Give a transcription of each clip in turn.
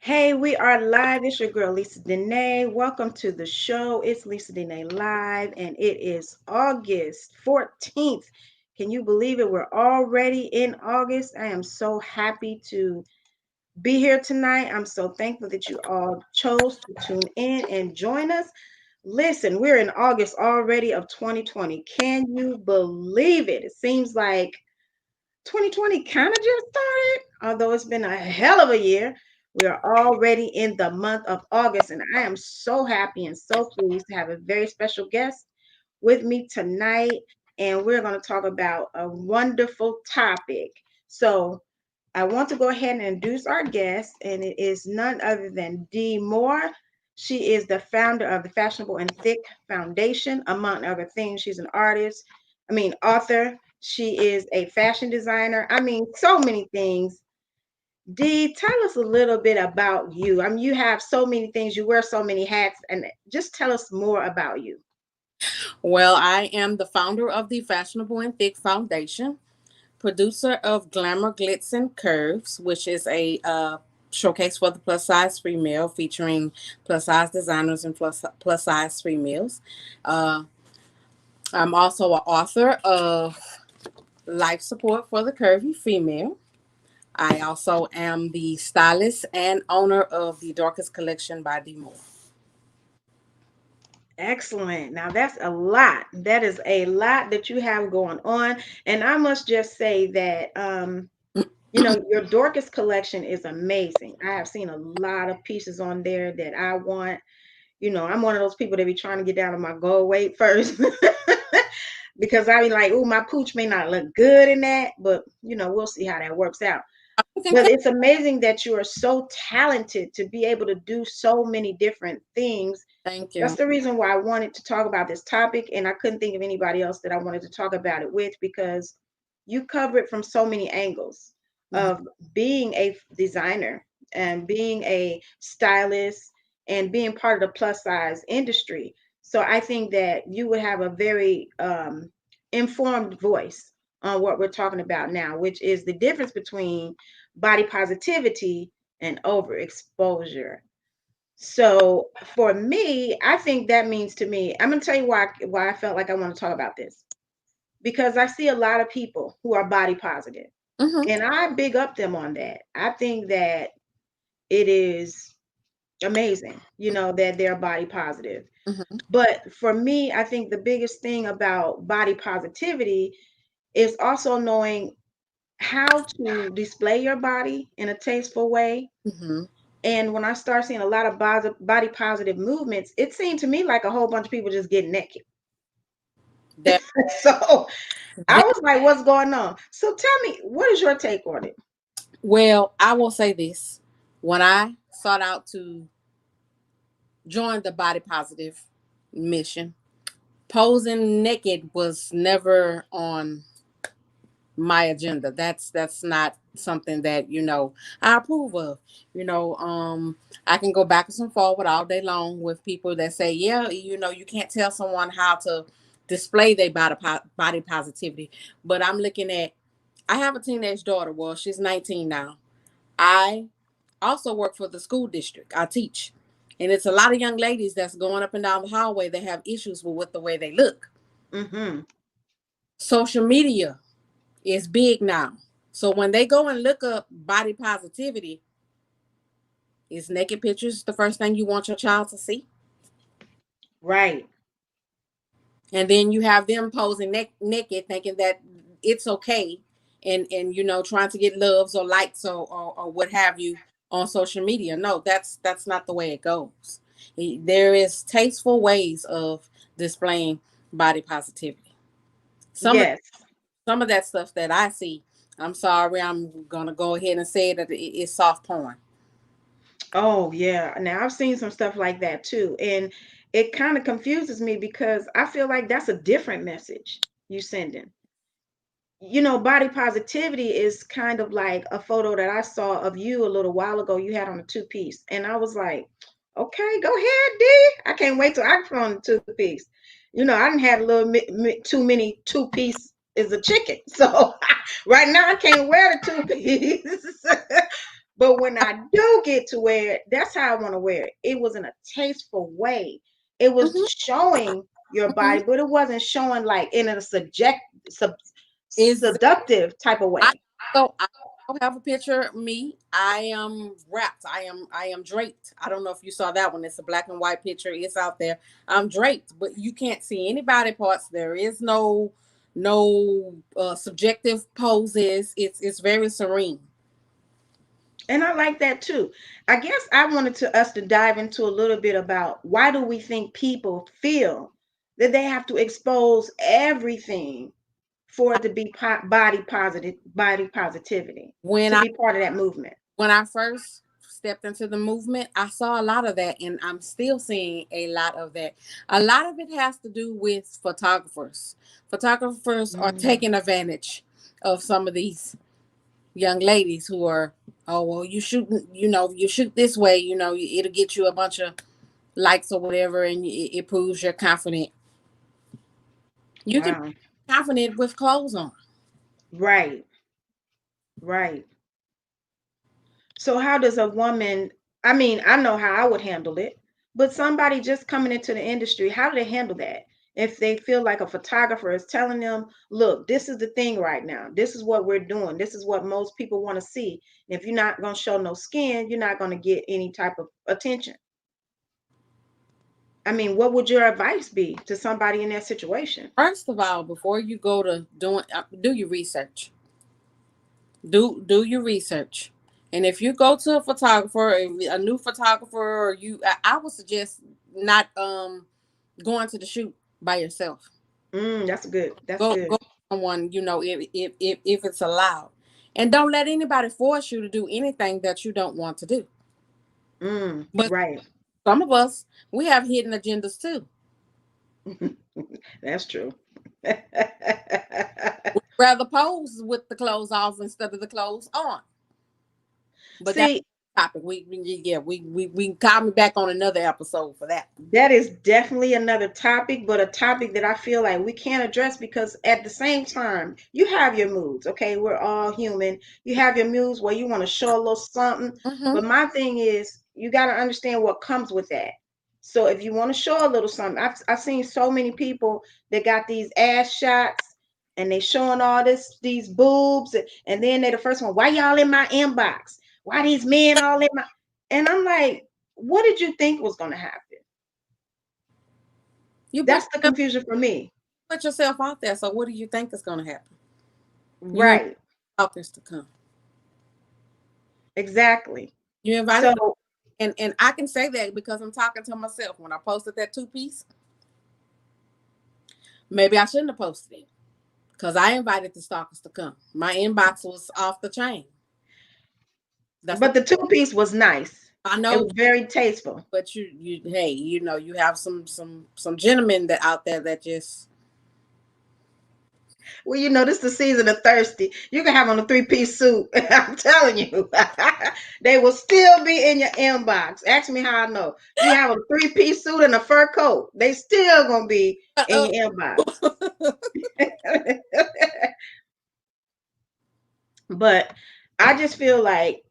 Hey, we are live. It's your girl, Lisa Denae. Welcome to the show. It's Lisa Denae Live, and it is August 14th. Can you believe it? We're already in August. I am so happy to be here tonight. I'm so thankful that you all chose to tune in and join us. Listen, we're in August already of 2020. Can you believe it? It seems like 2020 kind of just started, although it's been a hell of a year. We are already in the month of August, and I am so happy and so pleased to have a very special guest with me tonight. And we're going to talk about a wonderful topic. So, I want to go ahead and introduce our guest, and it is none other than Dee Moore. She is the founder of the Fashionable and Thick Foundation, among other things. She's an author. She is a fashion designer. So many things. Dee, tell us a little bit about you. You have so many things. You wear so many hats, and just tell us more about you. Well, I am the founder of the Fashionable and Thick Foundation, producer of Glamour, Glitz, and Curves, which is a showcase for the plus size female featuring plus size designers and plus size females. Uh, I'm also an author of Life Support for the Curvy Female. I also am the stylist and owner of the Darkest Collection by Denae. Excellent. Now that's a lot. That is a lot that you have going on. And I must just say that your Dorcas collection is amazing. I have seen a lot of pieces on there that I want. I'm one of those people that be trying to get down to my goal weight first. Because I be like, oh, my pooch may not look good in that, but we'll see how that works out. But it's amazing that you are so talented to be able to do so many different things. Thank That's you. the reason why I wanted to talk about this topic, and I couldn't think of anybody else that I wanted to talk about it with, because you cover it from so many angles Mhm. of being a designer and being a stylist and being part of the plus size industry. So I think that you would have a very informed voice on what we're talking about now, which is the difference between body positivity and overexposure. So for me, I think that means to me, I'm gonna tell you why I felt like I want to talk about this. Because I see a lot of people who are body positive, Mhm. and I big up them on that. I think that it is amazing, that they're body positive. Mhm. But for me, I think the biggest thing about body positivity is also knowing how to display your body in a tasteful way. Mhm. And when I start seeing a lot of body positive movements, it seemed to me like a whole bunch of people just getting naked. That, So I that was like, what's going on? So tell me, what is your take on it? well, I will say this: when I sought out to join the body positive mission, posing naked was never on my agenda. That's not something that I approve of. I can go backwards and forward all day long with people that say, yeah, you can't tell someone how to display their body positivity. But I'm looking at, I have a teenage daughter. Well, she's 19 now. I also work for the school district. I teach. And it's a lot of young ladies that's going up and down the hallway that have issues with the way they look. Mm-hmm. Social media is big now. So when they go and look up body positivity, is naked pictures the first thing you want your child to see? Right. And then you have them posing naked, thinking that it's okay, and trying to get loves or likes or what have you on social media. No, that's not the way it goes. There is tasteful ways of displaying body positivity. Some of Yes. some of that stuff that I see, I'm sorry, I'm gonna go ahead and say that it's soft porn. Oh, yeah. Now I've seen some stuff like that too. And it kind of confuses me because I feel like that's a different message you sending. Body positivity is kind of like a photo that I saw of you a little while ago. You had on a two-piece, and I was like, okay, go ahead, D. I can't wait till I put on the two-piece. I didn't have a little too many two-piece is a chicken. So right now I can't wear the two-piece. But when I do get to wear it, that's how I want to wear it. It was in a tasteful way. It was Mhm, showing your mhm. body, but it wasn't showing like in a Is seductive type of I way. I also have a picture of me. I am wrapped. I am draped. I don't know if you saw that one. It's a black and white picture. It's out there. I'm draped, but you can't see any body parts. There is no subjective poses. It's very serene. And I like that too. I guess I wanted to us to dive into a little bit about why do we think people feel that they have to expose everything for it to be body positivity, When to I be part of that movement. when I first stepped into the movement, I saw a lot of that, and I'm still seeing a lot of that. A lot of it has to do with photographers. Photographers are Mm, taking advantage of some of these young ladies who are, oh well, you shoot this way, it'll get you a bunch of likes or whatever, and it proves you're confident. You can be wow. confident with clothes on. Right, right. So how does a woman, I mean, I know how I would handle it, but somebody just coming into the industry, how do they handle that? If they feel like a photographer is telling them, look, this is the thing right now. This is what we're doing. This is what most people want to see. And if you're not going to show no skin, you're not going to get any type of attention. I mean, what would your advice be to somebody in that situation? First of all, before you go to doing, do your research. Do your research. And if you go to a photographer, a new photographer, or I would suggest not going to the shoot by yourself. That's good. That's Go good. with someone, if it's allowed. And don't let anybody force you to do anything that you don't want to do. But Right. some of us, we have hidden agendas too. That's true. We'd rather pose with the clothes off instead of the clothes on. But that's See, a topic. We can call me back on another episode for that. that is definitely another topic, but a topic that I feel like we can't address because at the same time, you have your moods, okay? We're all human. You have your moods where you want to show a little something, Mm-hmm. but my thing is you got to understand what comes with that. So if you want to show a little something, I've seen so many people that got these ass shots and they showing all these boobs and then they the first one, why y'all in my inbox? Why these men all in my, and I'm like, what did you think was going to happen? You put That's the yourself, confusion for me. put yourself out there. So what do you think is going to happen? You invite Right. stalkers to come. Exactly. You invited them, So, and I can say that because I'm talking to myself. When I posted that two piece, maybe I shouldn't have posted it because I invited the stalkers to come. My inbox was off the chain. That's what but the two-piece was nice. I It know. was very tasteful. But you hey, you have some gentlemen that out there that just Well, this is the season of thirsty. You can have on a three-piece suit. I'm telling you, they will still be in your inbox. Ask me how I know. You have a three-piece suit and a fur coat. They still gonna be in uh, your inbox. But I just feel like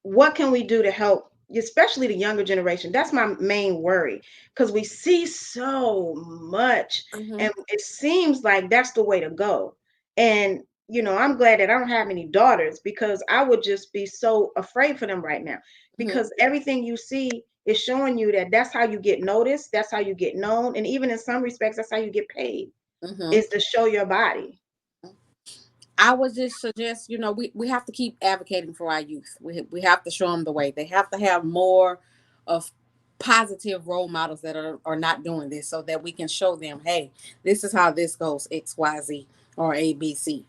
what can we do to help especially the younger generation? That's my main worry because we see so much mhm, and it seems like that's the way to go. And I'm glad that I don't have any daughters because I would just be so afraid for them right now mhm, because everything you see is showing you that that's how you get noticed, that's how you get known, and even in some respects that's how you get paid, mhm. is to show your body. I would just suggest, we have to keep advocating for our youth. We have to show them the way. They have to have more of positive role models that are not doing this so that we can show them, hey, this is how this goes, XYZ or ABC.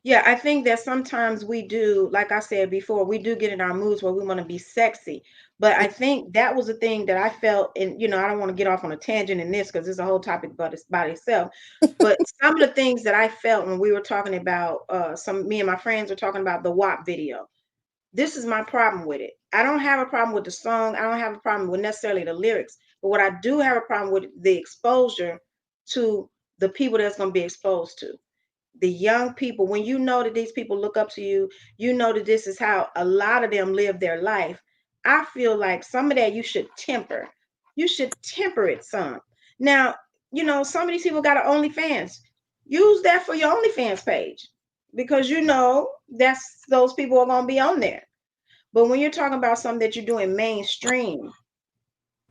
Yeah, I think that sometimes we do, like I said before, we do get in our moods where we want to be sexy. But I think that was the thing that I felt, and I don't want to get off on a tangent in this because it's a whole topic but it's by itself. But some of the things that I felt when we were talking about me and my friends were talking about the WAP video. This is my problem with it. I don't have a problem with the song. I don't have a problem with necessarily the lyrics. But what I do have a problem with the exposure to the people that's going to be exposed to. the young people, when you know that these people look up to you, you know that this is how a lot of them live their life. I feel like some of that you should temper. You should temper it some. Now, some of these people got an OnlyFans. Use that for your OnlyFans page because that's those people are gonna be on there. But when you're talking about something that you're doing mainstream,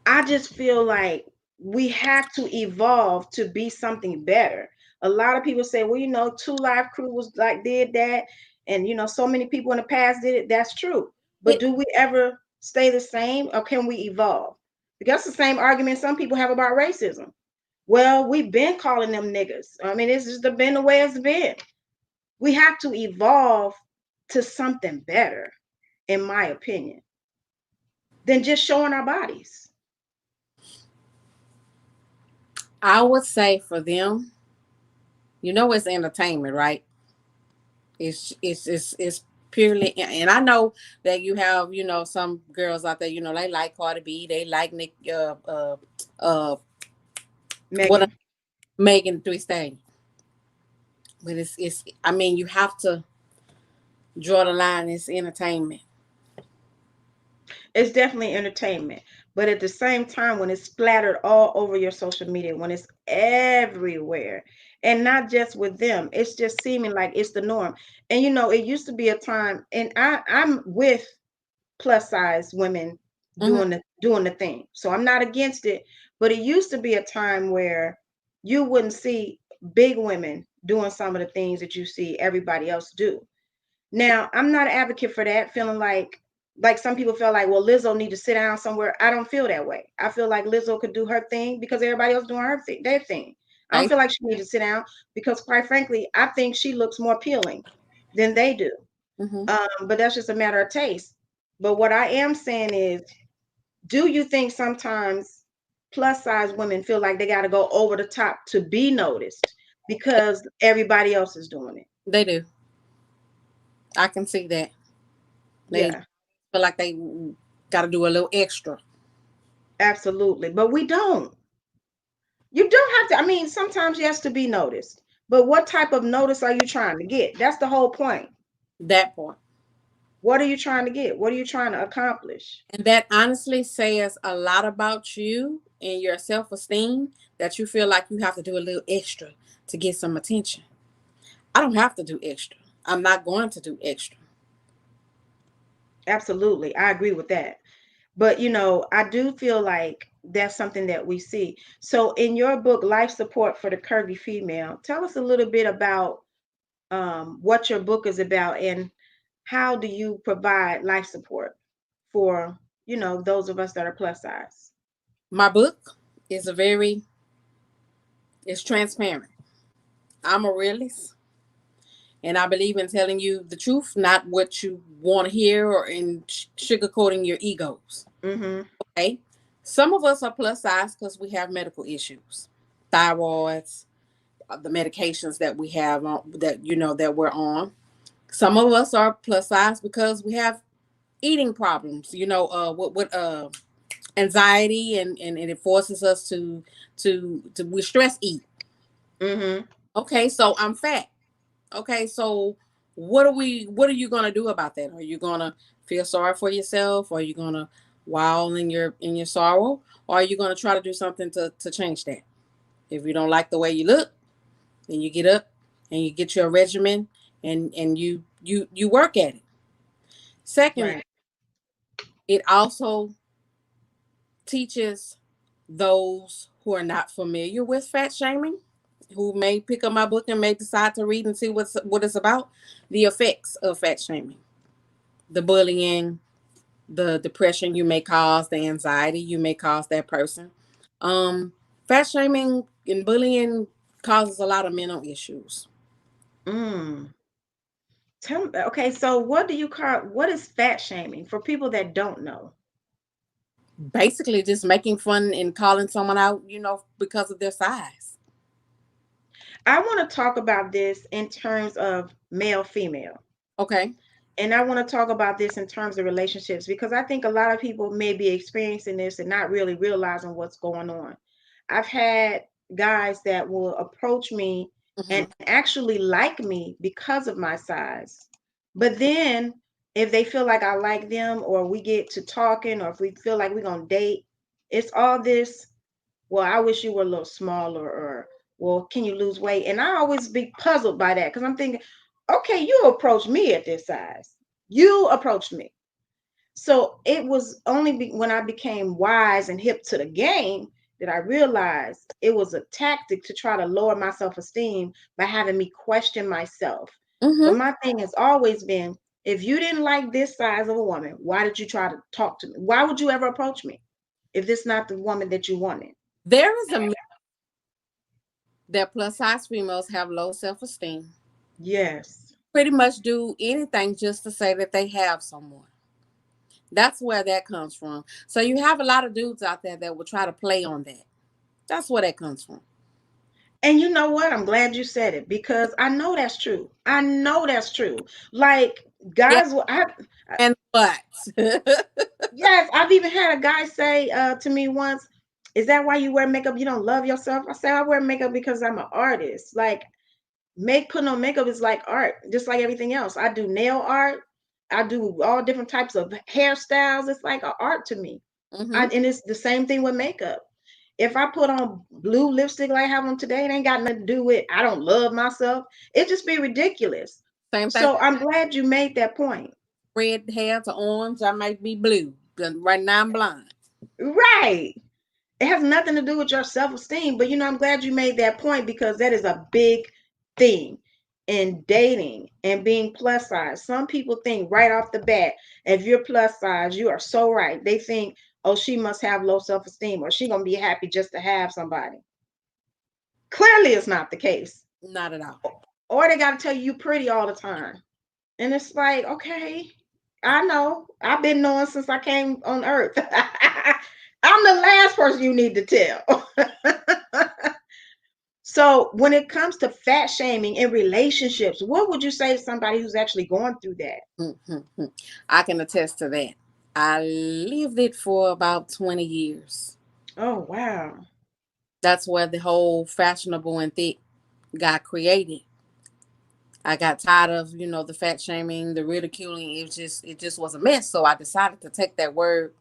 I just feel like we have to evolve to be something better. A lot of people say, well, Two Live Crew was like did that, and so many people in the past did it. That's true. But It, do we ever stay the same or can we evolve? Because that's the same argument some people have about racism. Well, we've been calling them niggas. I mean, it's just been the way it's been. We have to evolve to something better, in my opinion, than just showing our bodies. I would say for them, it's entertainment, right? It's purely, and I know that you have some girls out there, they like Cardi B, they like Nick, uh, what Megan. Megan Thee Stallion, but it's I mean you have to draw the line. It's entertainment. It's definitely entertainment. But at the same time, when it's splattered all over your social media, when it's everywhere, and not just with them, it's just seeming like it's the norm. And it used to be a time, and I'm with plus size women Hmm. doing the thing. So I'm not against it, but it used to be a time where you wouldn't see big women doing some of the things that you see everybody else do. Now, I'm not an advocate for that, feeling like some people feel like, well, Lizzo need to sit down somewhere. I don't feel that way. I feel like Lizzo could do her thing because everybody else doing their thing. I don't They, feel like she needs to sit down because, quite frankly, I think she looks more appealing than they do. hmm But that's just a matter of taste. But what I am saying is, do you think sometimes plus size women feel like they got to go over the top to be noticed because everybody else is doing it? they do. I can see that they Yeah. feel like they got to do a little extra. Absolutely. But we don't. You don't have to. I mean, sometimes yes to be noticed. But what type of notice are you trying to get? That's the whole point. That part. What are you trying to get? What are you trying to accomplish? And that honestly says a lot about you and your self esteem, that you feel like you have to do a little extra to get some attention. I don't have to do extra. I'm not going to do extra. Absolutely. I agree with that. But I do feel like that's something that we see. So in your book, Life Support for the Curvy Female, tell us a little bit about what your book is about and how do you provide life support for, those of us that are plus size. My book is it's transparent. I'm a realist and I believe in telling you the truth, not what you want to hear or in sugarcoating your egos. Mm-hmm. Okay. Some of us are plus size because we have medical issues, thyroids, the medications that we have on, that that we're on. Some of us are plus size because we have eating problems. What anxiety, and it forces us to we stress eat. Mm-hmm. Okay, so I'm fat. Okay, so what are you gonna do about that? Are you gonna feel sorry for yourself? Are you gonna wallow in your sorrow? Or are you gonna try to do something to change that? If you don't like the way you look, then you get up and you get your regimen, and you work at it. Secondly, Right. it also teaches those who are not familiar with fat shaming, who may pick up my book and may decide to read and see what it's about, the effects of fat shaming, the bullying, the depression you may cause, the anxiety you may cause that person. Um, Fat shaming and bullying causes a lot of mental issues. Mm. Tell me, okay, so what is fat shaming for people that don't know? Basically, just making fun and calling someone out, because of their size. I want to talk about this in terms of male female. Okay. And I want to talk about this in terms of relationships because I think a lot of people may be experiencing this and not really realizing what's going on. I've had guys that will approach me Mm-hmm. and actually like me because of my size. But then if they feel like I like them, or we get to talking, or if we feel like we're going to date, it's all this, well, I wish you were a little smaller, or, well, can you lose weight? And I always be puzzled by that because I'm thinking, okay, you approached me at this size. You approached me. So it was only when I became wise and hip to the game that I realized it was a tactic to try to lower my self esteem by having me question myself. But Mm-hmm. my thing has always been, if you didn't like this size of a woman, why did you try to talk to me? Why would you ever approach me if this not the woman that you wanted? There is a myth that plus size females have low self esteem. Yes. Pretty much do anything just to say that they have someone. That's where that comes from. So you have a lot of dudes out there that will try to play on that. That's where that comes from. And you know what? I'm glad you said it because I know that's true. I know that's true. Like Yeah, guys, and but yes, I've even had a guy say to me once, "Is that why you wear makeup? You don't love yourself?" I said, "I wear makeup because I'm an artist. Like, putting on makeup is like art, just like everything else. I do nail art. I do all different types of hairstyles. It's like an art to me. hmm And it's the same thing with makeup. If I put on blue lipstick like I have on today, it ain't got nothing to do with I don't love myself. It just be ridiculous. same thing. So I'm glad you made that point. Red hair to orange, I might be blue. But right now I'm blind. Right. It has nothing to do with your self-esteem, but I'm glad you made that point because that is a big thing in dating and being plus size. Some people think right off the bat, if you're plus size, you are so right. They think, oh, she must have low self-esteem, or she gonna be happy just to have somebody. Clearly it's not the case. Not at all. Or they gotta tell you you pretty all the time. And it's like, okay, I know. I've been knowing since I came on earth. I'm the last person you need to tell. So when it comes to fat shaming in relationships, what would you say to somebody who's actually going through that? Mm-hmm. I can attest to that. I lived it for about 20 years. Oh, wow. That's where the whole fashionable and thick got created. I got tired of, the fat shaming, the ridiculing. It just was a mess. So I decided to take that word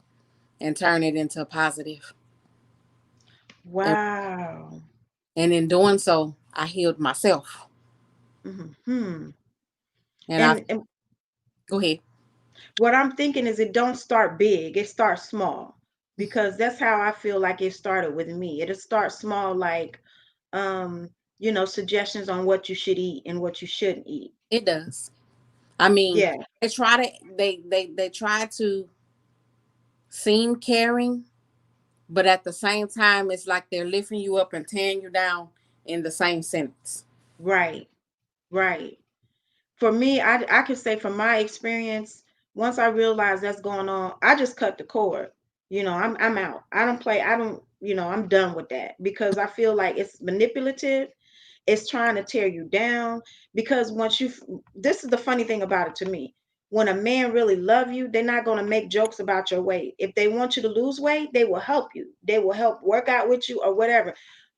and turn it into a positive. And, Wow. and in doing so, I healed myself. Hmm. And I And go ahead. what I'm thinking is it don't start big, it starts small. Because that's how I feel like it started with me. It'll start small, like um, suggestions on what you should eat and what you shouldn't eat. It does. I mean, Yeah, they try to seem caring, but at the same time, it's like they're lifting you up and tearing you down in the same sentence. right, right. For me, I could say from my experience, once I realized that's going on, I just cut the cord. I'm out. I don't play. I don't. I'm done with that because I feel like it's manipulative. It's trying to tear you down because this is the funny thing about it to me. When a man really love you, they're not going to make jokes about your weight. If they want you to lose weight, they will help you. They will help work out with you or whatever.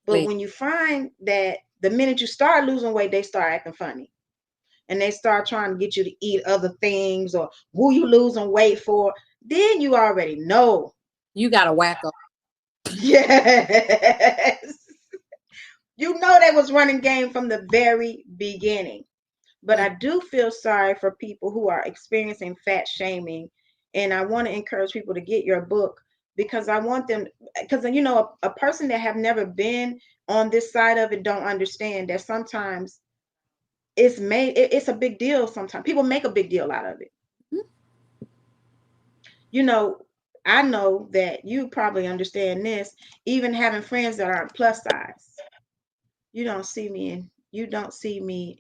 But Like, when you find that the minute you start losing weight, they start acting funny and they start trying to get you to eat other things or who you losing weight for, then you already know. you got to whack up. Yes. You know they was running game from the very beginning. But Mm. I do feel sorry for people who are experiencing fat shaming. And I want to encourage people to get your book because I want them, because a person that have never been on this side of it don't understand that sometimes it's a big deal. Sometimes people make a big deal out of it. you know I know that you probably understand this, even having friends that are plus size. You don't see me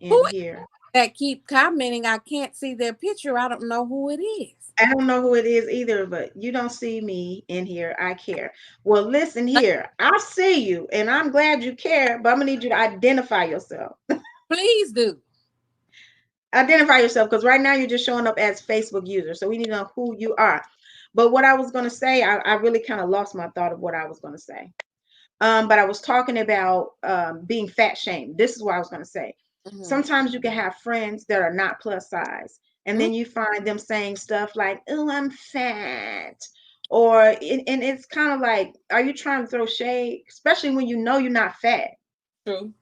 in Who is here. that keep commenting? I can't see their picture. I don't know who it is. I don't know who it is either, but you don't see me in here. I care. Well, listen here, I see you and I'm glad you care, but I'm gonna need you to identify yourself. Please do. Identify yourself, because right now you're just showing up as Facebook user, so we need to know who you are. But what I was going to say, I really kind of lost my thought of what I was going to say. But I was talking about being fat shamed. This is what I was going to say. Mm-hmm. Sometimes you can have friends that are not plus size, and then you find them saying stuff like, "Oh, I'm fat," or and it's kind of like, are you trying to throw shade, especially when you know you're not fat? True.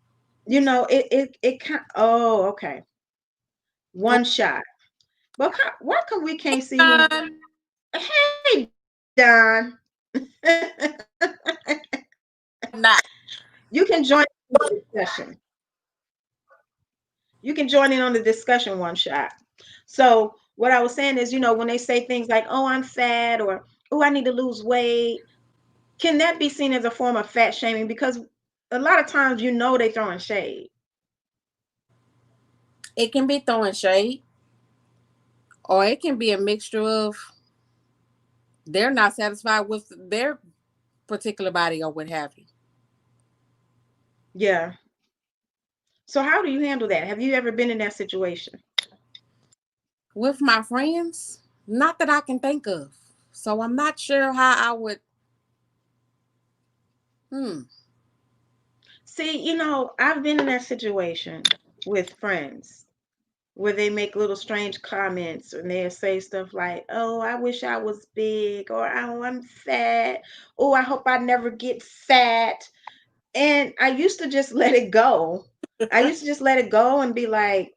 It kind. Oh, okay. One shot. But why come we can't see who? Hey, Don. Not. You can join the discussion. You can join in on the discussion, one shot. So what I was saying is, when they say things like, "Oh, I'm fat," or "Oh, I need to lose weight," can that be seen as a form of fat shaming? Because a lot of times, they throwing shade. It can be throwing shade, or it can be a mixture of they're not satisfied with their particular body or what have you. Yeah. So how do you handle that? Have you ever been in that situation? With my friends, not that I can think of. So I'm not sure how I would. Hmm. See, I've been in that situation with friends where they make little strange comments and they'll say stuff like, "Oh, I wish I was big," or "Oh, I'm fat," "Oh, I hope I never get fat." And I used to just let it go. I used to just let it go and be like,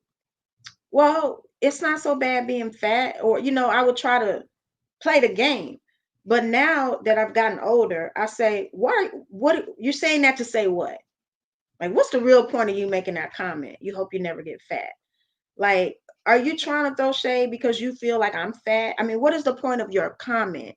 "Well, it's not so bad being fat," or I would try to play the game. But now that I've gotten older, I say, what you're saying that to say what? Like, what's the real point of you making that comment? You hope you never get fat. Like, are you trying to throw shade because you feel like I'm fat? I mean, what is the point of your comment?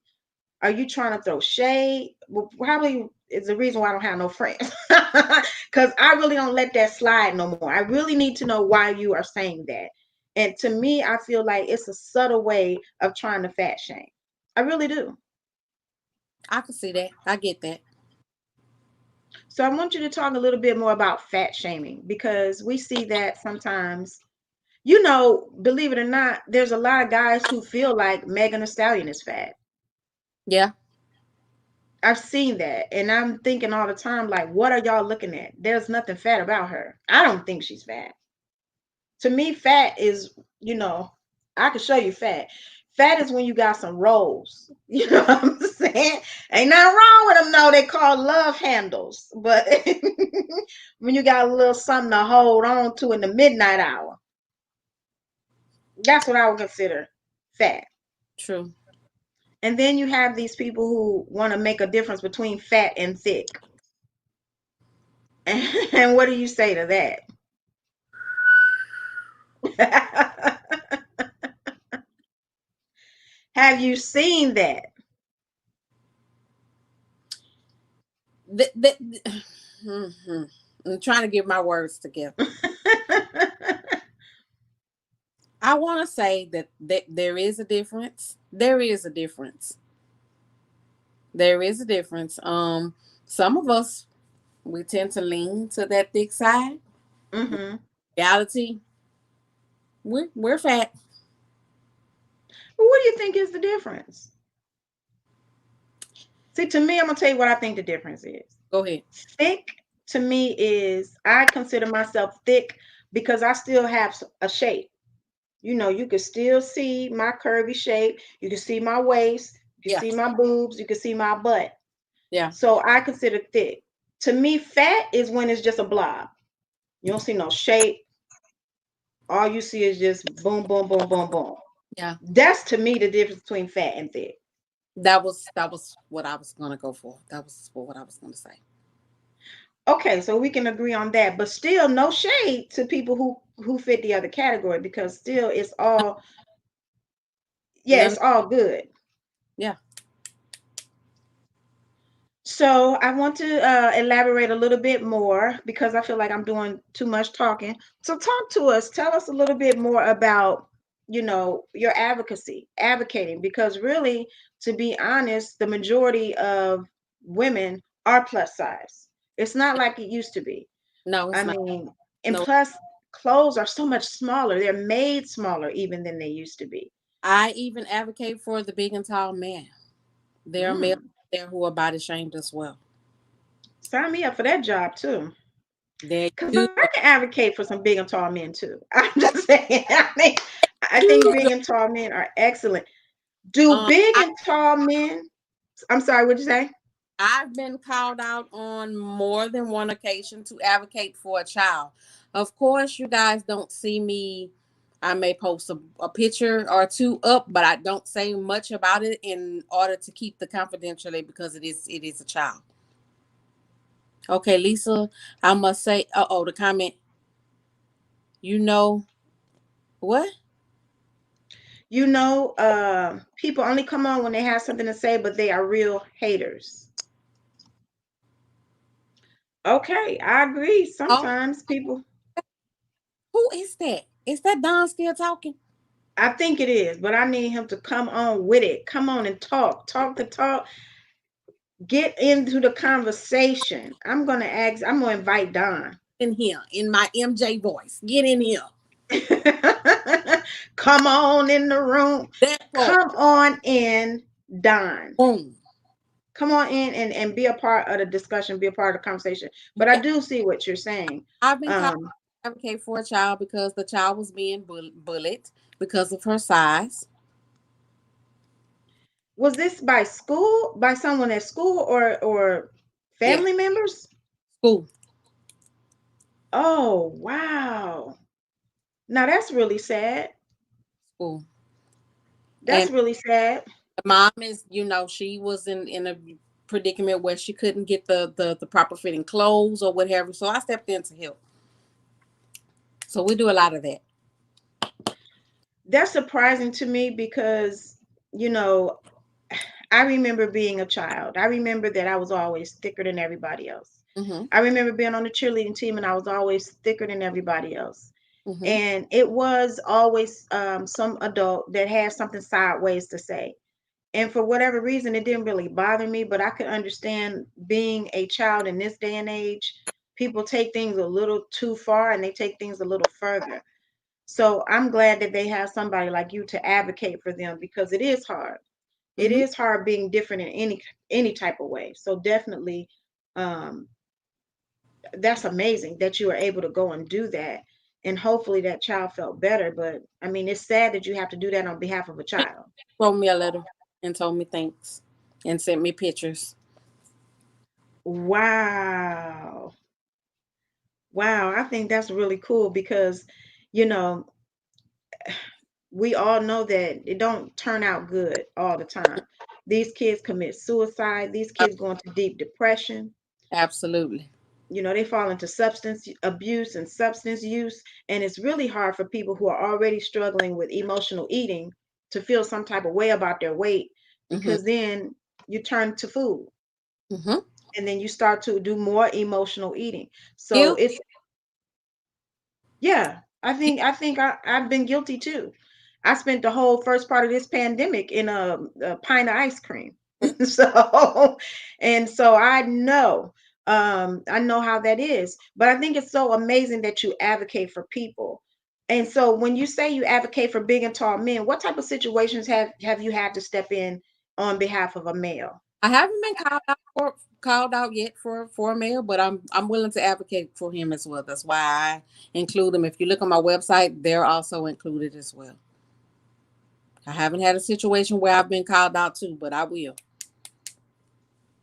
Are you trying to throw shade? Well, probably is the reason why I don't have no friends. Because I really don't let that slide no more. I really need to know why you are saying that. And to me, I feel like it's a subtle way of trying to fat shame. I really do. I can see that. I get that. So I want you to talk a little bit more about fat shaming because we see that sometimes, believe it or not, there's a lot of guys who feel like Megan Thee Stallion is fat. Yeah. I've seen that, and I'm thinking all the time, like, what are y'all looking at? There's nothing fat about her. I don't think she's fat. To me, fat is, I can show you fat. Fat is when you got some rolls. You know what I'm saying? Ain't nothing wrong with them, no. They call love handles. But when you got a little something to hold on to in the midnight hour, that's what I would consider fat. True. And then you have these people who want to make a difference between fat and thick. And what do you say to that? Have you seen that? Mhm. I'm trying to get my words together. I want to say that there is a difference. There is a difference. There is a difference. Some of us we tend to lean to that thick side. Hmm. Reality, we're fat. Well, what do you think is the difference? See, to me, I'm gonna tell you what I think the difference is. Go ahead. Thick to me is I consider myself thick because I still have a shape. You can still see my curvy shape. You can see my waist. You can Yeah. see my boobs. You can see my butt. Yeah. So I consider thick. To me, fat is when it's just a blob. You don't see no shape. All you see is just boom, boom, boom, boom, boom. Yeah. That's to me the difference between fat and thick. That was what I was gonna go for. That was what I was gonna say. Okay, so we can agree on that, but still no shade to people who fit the other category because still it's all, yeah, None. it's all good. Yeah. So I want to elaborate a little bit more because I feel like I'm doing too much talking. So talk to us. Tell us a little bit more about, your advocating, because really, to be honest, the majority of women are plus size. It's not like it used to be. No, I it's not. mean, and No. plus clothes are so much smaller. They're made smaller even than they used to be. I even advocate for the big and tall man. There are males Mm. there who are body shamed as well. Sign me up for that job too. There Because I you can advocate for some big and tall men too. I'm just saying. I think go. big and tall men are excellent. Do big I, and tall men, I'm sorry, what'd you say? I've been called out on more than one occasion to advocate for a child. Of course, you guys don't see me. I may post a picture or two up, but I don't say much about it in order to keep the confidentially because it is a child. Okay, Lisa, I must say, the comment, you know what? People only come on when they have something to say, but they are real haters. Okay, I agree. Oh, Sometimes people, who is that? Is that Don still talking? I think it is, but I need him to come on with it. Come on and talk the talk, get into the conversation. I'm gonna invite Don. In here, in my MJ voice. Get in here. Come on in the room. That part. Come on in, Don. Boom. Come on in and be a part of the discussion, be a part of the conversation. But I Yeah, do see what you're saying. I've been called Um, to advocate for a child because the child was being bullied because of her size. was this by school, by someone at school, or Yeah, family members? school. Oh, wow. Now that's really sad. School. That's And really sad. the mom is, she was in a predicament where she couldn't get the proper fitting clothes or whatever. So I stepped in to help. So we do a lot of that. That's surprising to me because, you know, I remember being a child. I remember that I was always thicker than everybody else. Mm-hmm. I remember being on the cheerleading team and I was always thicker than everybody else. Mm-hmm. And it was always some adult that had something sideways to say. And for whatever reason, it didn't really bother me, but I could understand being a child in this day and age. People take things a little too far and they take things a little further. So I'm glad that they have somebody like you to advocate for them because it is hard. It Mm-hmm. is hard being different in any type of way. So definitely, um, that's amazing that you were able to go and do that, and hopefully that child felt better. But I mean, it's sad that you have to do that on behalf of a child. Wrote me a letter and told me thanks and sent me pictures. Wow. Wow, I think that's really cool because, you know, we all know that it don't turn out good all the time. These kids commit suicide, these kids go into deep depression. Absolutely. They fall into substance abuse and substance use, and it's really hard for people who are already struggling with emotional eating to feel some type of way about their weight, Mm-hmm. because then you turn to food Mm-hmm. and then you start to do more emotional eating. So Guilt. it's, yeah, I've been guilty too. I spent the whole first part of this pandemic in a pint of ice cream. So, and so I know how that is. But I think it's so amazing that you advocate for people. And so when you say you advocate for big and tall men, what type of situations have you had to step in on behalf of a male? I haven't been called out yet for a male, but I'm willing to advocate for him as well. That's why I include them. If you look on my website, they're also included as well. I haven't had a situation where I've been called out too, but I will.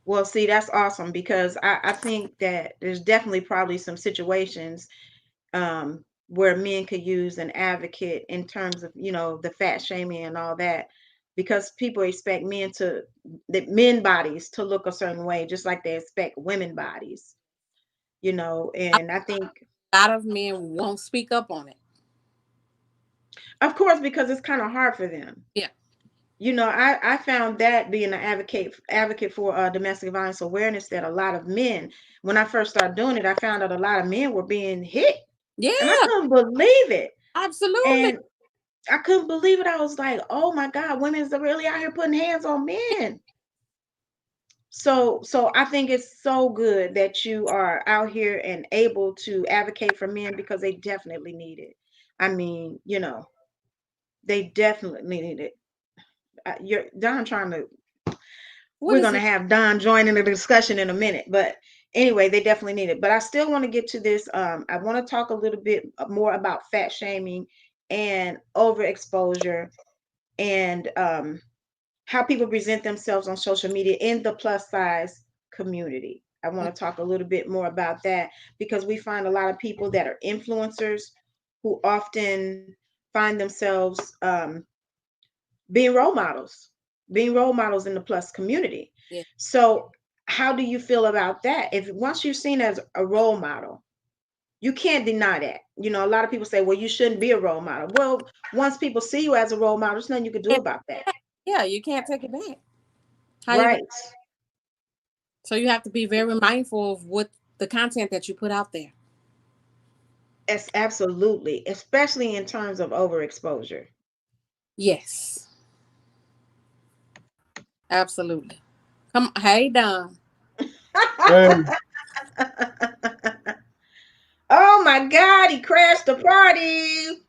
Well, see, that's awesome because I think that there's definitely probably some situations where men could use an advocate in terms of, the fat shaming and all that, because people expect men bodies to look a certain way, just like they expect women bodies, and I think, A lot of men won't speak up on it. of course, because it's kind of hard for them. Yeah. I found that being an advocate for domestic violence awareness, that a lot of men, when I first started doing it, I found out a lot of men were being hit, and I Yeah, couldn't believe it. absolutely. And I couldn't believe it. I was like, oh my God, women's really out here putting hands on men. So I think it's so good that you are out here and able to advocate for men because they definitely need it. I mean, they definitely need it. You're Don trying to. What We're is gonna he? have Don join in the discussion in a minute, but Anyway, they definitely need it. But I still want to get to this. I want to talk a little bit more about fat shaming and overexposure and how people present themselves on social media in the plus size community. I want to talk a little bit more about that because we find a lot of people that are influencers who often find themselves being role models, being role models in the plus community. Yeah. So, how do you feel about that? If once you're seen as a role model, you can't deny that. You know, a lot of people say, well, you shouldn't be a role model. Well, once people see you as a role model, there's nothing you can do about that. Yeah, you can't take it back. How you Right. going? So you have to be very mindful of what the content that you put out there. It's absolutely, especially in terms of overexposure. Yes, absolutely. Come, hey, Don. Hey, Oh my God, he crashed the party.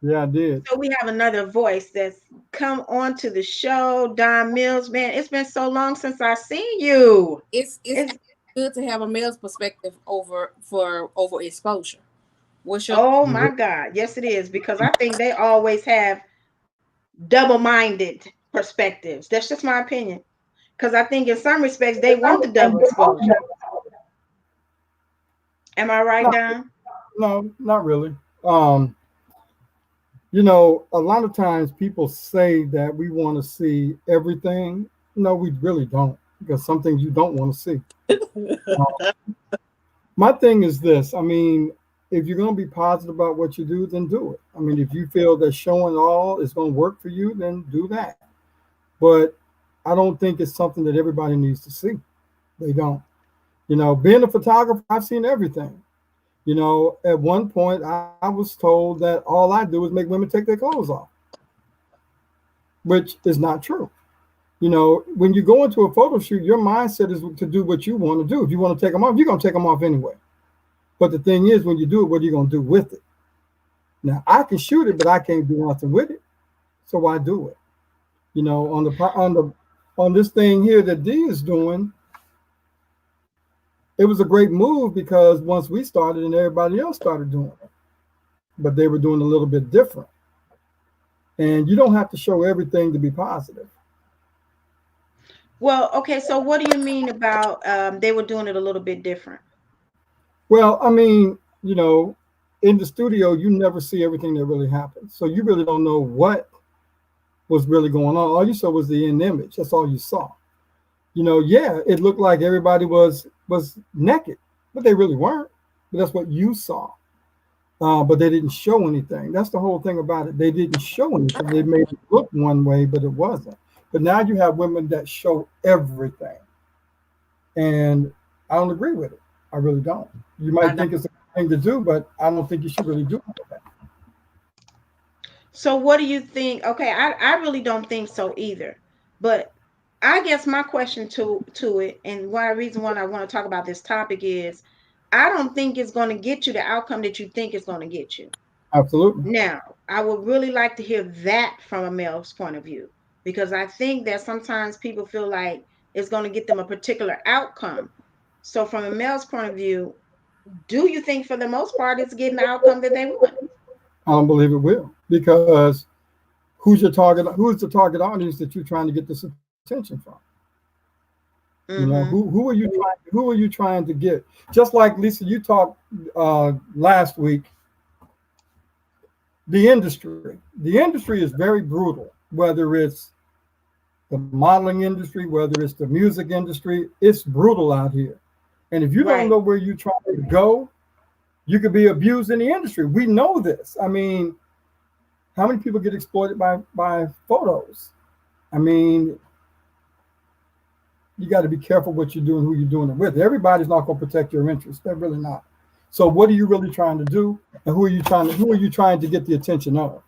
yeah, I did. So we have another voice that's come on to the show, Don Mills. Man, it's been so long since I seen you. It's It's good to have a male's perspective over overexposure. What's your oh my God. Yes, it is because I think they always have double-minded perspectives. That's just my opinion. Because I think in some respects they want the double exposure. Am I right, No, Don? no, not really. A lot of times people say that we want to see everything. No, we really don't, because some things you don't want to see. Uh, my thing is this. I mean, if you're going to be positive about what you do, then do it. I mean, if you feel that showing all is going to work for you, then do that. But I don't think it's something that everybody needs to see. They don't. Being a photographer, I've seen everything. At one point, I was told that all I do is make women take their clothes off, which is not true. When you go into a photo shoot, your mindset is to do what you want to do. If you want to take them off, you're going to take them off anyway. But the thing is, when you do it, what are you going to do with it? Now, I can shoot it, but I can't do nothing with it. So why do it? On this thing here that D is doing, it was a great move because once we started and everybody else started doing it, but they were doing a little bit different. And you don't have to show everything to be positive. Well, okay, so what do you mean about they were doing it a little bit different? Well, I mean, in the studio, you never see everything that really happens. So you really don't know what was really going on. All you saw was the end image. That's all you saw. Yeah, it looked like everybody was naked, but they really weren't. But that's what you saw. But they didn't show anything. That's the whole thing about it. They didn't show anything. They made it look one way, but it wasn't. But now you have women that show everything, and I don't agree with it. I really don't. You I might don't. think it's a thing to do, but I don't think you should really do it. So what do you think? Okay, I really don't think so either. But I guess my question to it, and one reason why I want to talk about this topic is I don't think it's going to get you the outcome that you think it's going to get you. Absolutely. Now, I would really like to hear that from a male's point of view because I think that sometimes people feel like it's going to get them a particular outcome. So, from a male's point of view, do you think for the most part it's getting the outcome that they want? I don't believe it will because who's your target? Who's the target audience that you're trying to get this attention from? Mm-hmm. Who are you trying to get? Just like Lisa, you talked last week. The industry is very brutal. Whether it's the modeling industry, whether it's the music industry, it's brutal out here. And if you don't Right. know where you're trying to go, you could be abused in the industry. We know this. I mean, how many people get exploited by photos? I mean, you got to be careful what you're doing, who you're doing it with. Everybody's not going to protect your interests. They're really not. So what are you really trying to do, and who are you trying to get the attention of?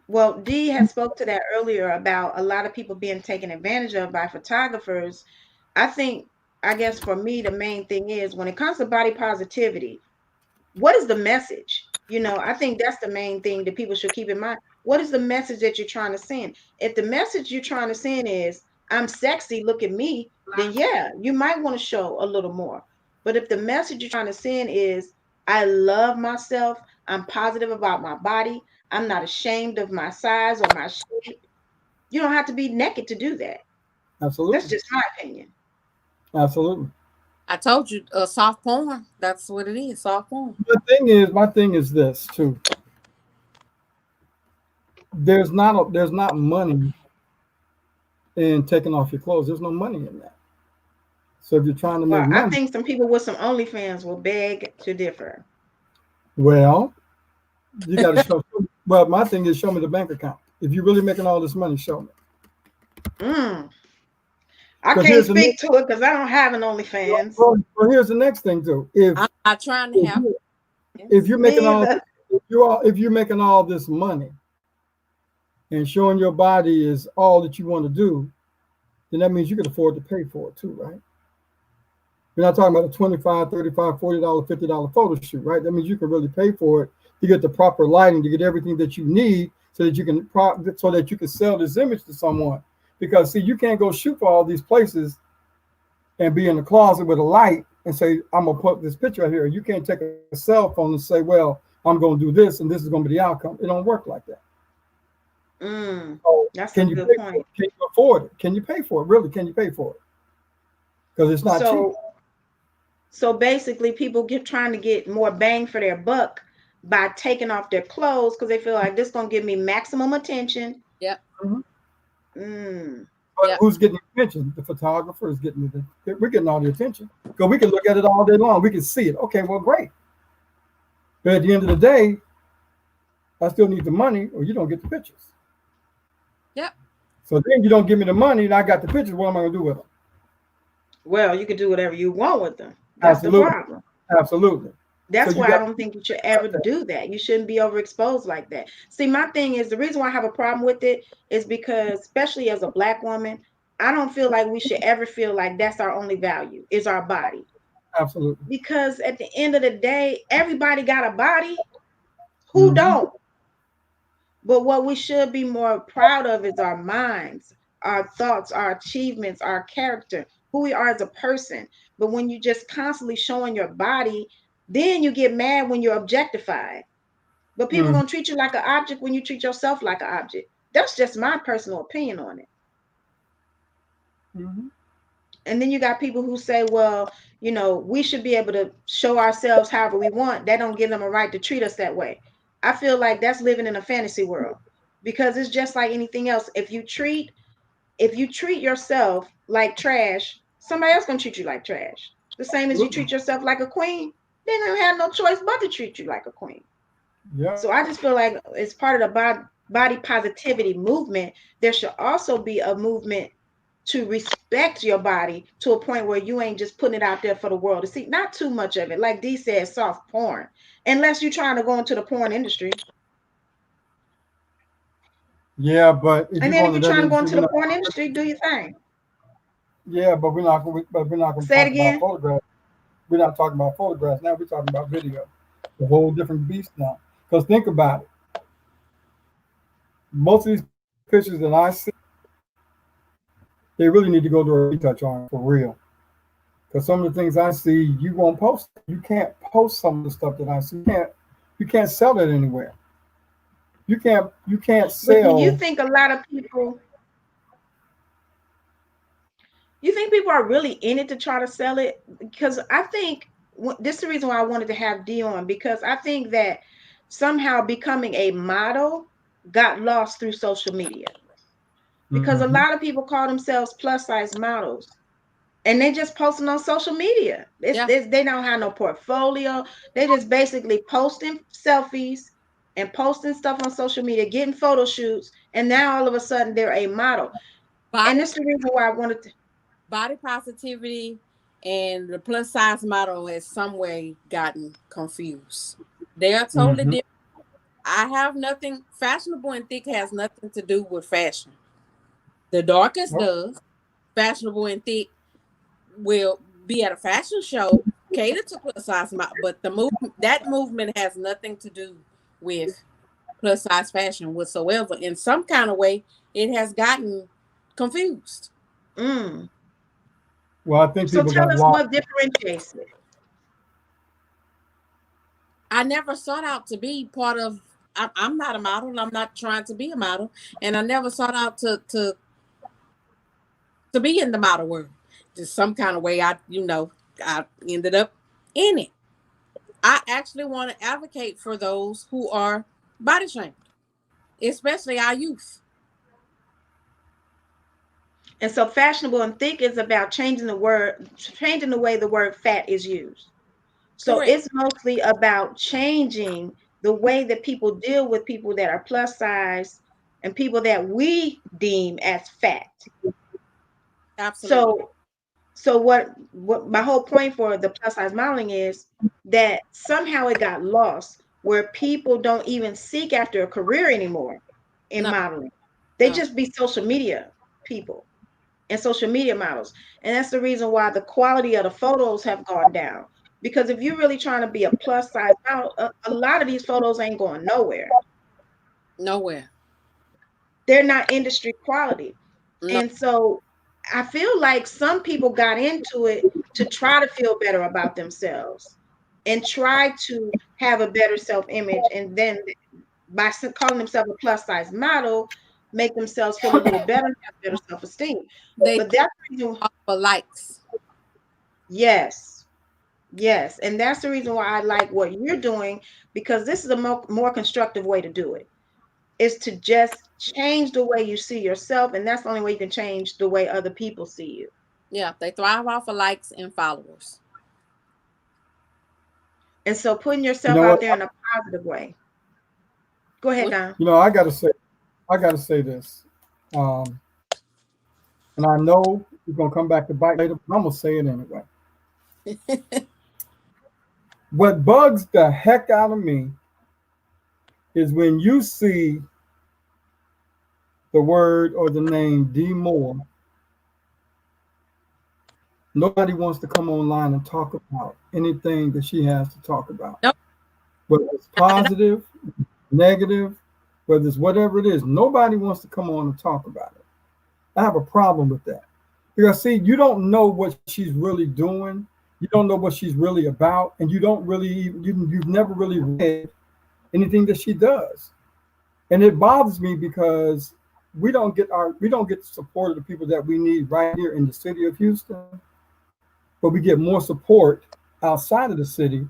Well, Dee had spoke to that earlier about a lot of people being taken advantage of by photographers. I think, I guess for me, the main thing is when it comes to body positivity, what is the message? You know, I think that's the main thing that people should keep in mind. What is the message that you're trying to send? If the message you're trying to send is, I'm sexy, look at me, then yeah, you might want to show a little more. But if the message you're trying to send is, I love myself, I'm positive about my body, I'm not ashamed of my size or my shape, you don't have to be naked to do that. That's Absolutely. just my opinion. Absolutely. I told you, soft porn. That's what it is, soft porn. My thing is this too. There's not money in taking off your clothes. There's no money in that. So if you're trying to make Well, I money, think some people with some OnlyFans will beg to differ. well, you got to show. Well, my thing is show me the bank account. If you're really making all this money, show me. Mm. I Because can't here's the speak next. to it because I don't have an OnlyFans. Well, here's the next thing too. I'm not trying to If have you if this. you're making Me all either. if you're making all this money and showing your body is all that you want to do, then that means you can afford to pay for it too, right? We're not talking about a 25, 35, $40, $50 photo shoot, right? That means you can really pay for it to get the proper lighting, to get everything that you need so that you can sell this image to someone. Because see, you can't go shoot for all these places and be in the closet with a light and say, I'm gonna put this picture right here. You can't take a cell phone and say, well, I'm gonna do this and this is gonna be the outcome. It don't work like that. Mm. So That's a can you good pay for point. it? Can you afford it? Can you pay for it? Really, can you pay for it? Because it's not cheap. So so basically people get trying to get more bang for their buck by taking off their clothes because they feel like this gonna give me maximum attention. Yep. Mhm. Mm. But Yep. who's getting the attention? The photographer is getting we're getting all the attention because we can look at it all day long. We can see it. Okay, well, great. But at the end of the day, I still need the money, or you don't get the pictures. Yep. So then you don't give me the money, and I got the pictures. What am I going to do with them? Well, you can do whatever you want with them. That's the Absolutely, problem. absolutely. So That's you why I got don't think you should ever do that. You shouldn't be overexposed like that. See, my thing is the reason why I have a problem with it is because, especially as a black woman, I don't feel like we should ever feel like that's our only value is our body. absolutely. Because at the end of the day, everybody got a body. Who Hmm. don't? But what we should be more proud of is our minds, our thoughts, our achievements, our character, who we are as a person. But when you just constantly showing your body, then you get mad when you're objectified. But people Hmm. gonna treat you like an object when you treat yourself like an object. That's just my personal opinion on it. Hmm. And then you got people who say, well, we should be able to show ourselves however we want. That don't give them a right to treat us that way. I feel like that's living in a fantasy world because it's just like anything else. If you treat yourself like trash, somebody else gonna treat you like trash. The same as you Absolutely. treat yourself like a queen, they don't have no choice but to treat you like a queen. Yeah. So I just feel like it's part of the body positivity movement. There should also be a movement to respect your body to a point where you ain't just putting it out there for the world to see. Not too much of it. Like Dee said, soft porn. Unless you're trying to go into the porn industry. Yeah, but if And you then go if into you're that trying to go industry, into the porn industry, do your thing. yeah, but we're not going to Say it talk about again. photographs. We're not talking about photographs now. We're talking about video. A whole different beast now. Because think about it. Most of these pictures that I see, they really need to go to a retouch on for real. Because some of the things I see, you won't post. You can't post some of the stuff that I see. You can't sell it anywhere. You can't But do you sell. think a lot of people, you think people are really in it to try to sell it? Because I think this is the reason why I wanted to have Dee on, because I think that somehow becoming a model got lost through social media. Because a Hmm. lot of people call themselves plus size models and they just posting on social media. Yeah. They don't have no portfolio. They just basically posting selfies and posting stuff on social media, getting photo shoots, and now all of a sudden they're a model. And Body this is the reason why I wanted to. body positivity and the plus size model has some way gotten confused. They are totally Hmm. different. I have nothing fashionable and thick has nothing to do with fashion. The darkest Well, does. Fashionable and thick will be at a fashion show catered to plus size model, but that movement has nothing to do with plus size fashion whatsoever. In some kind of way, it has gotten confused. Mm. Well, I think So people tell got us lost. what differentiates it. I never sought out to be part of. I'm not a model. And I'm not trying to be a model, and I never sought out to be in the model world. Just some kind of way, I ended up in it. I actually want to advocate for those who are body shamed, especially our youth. And so fashionable and thick is about changing the way the word fat is used. So Correct. it's mostly about changing the way that people deal with people that are plus size and people that we deem as fat. Absolutely. So what my whole point for the plus size modeling is that somehow it got lost where people don't even seek after a career anymore in No, modeling. They no. just be social media people and social media models. And that's the reason why the quality of the photos have gone down. Because if you're really trying to be a plus size model, a lot of these photos ain't going nowhere. Nowhere. They're not industry quality. No. And so I feel like some people got into it to try to feel better about themselves and try to have a better self image. And then by calling themselves a plus size model, make themselves feel a little better and have better self esteem. They But thrive that's the reason, off for likes. yes, yes. And that's the reason why I like what you're doing because this is a more constructive way to do it. Is to just change the way you see yourself, and that's the only way you can change the way other people see you. Yeah, they thrive off of likes and followers. And so putting You yourself know out what? there in a positive way. Go ahead, Which Don. I gotta say this, um, and I know it's gonna come back to bite later, but I'm gonna say it anyway. What bugs the heck out of me is when you see the word or the name D Moore, nobody wants to come online and talk about anything that she has to talk about. nope, Whether it's not at all. positive, negative, whether it's whatever it is, nobody wants to come on and talk about it. I have a problem with that. Because see, you don't know what she's really doing, you don't know what she's really about, and you've never really read anything that she does. And it bothers me because we don't get the support of the people that we need right here in the city of Houston, but we get more support outside of the city.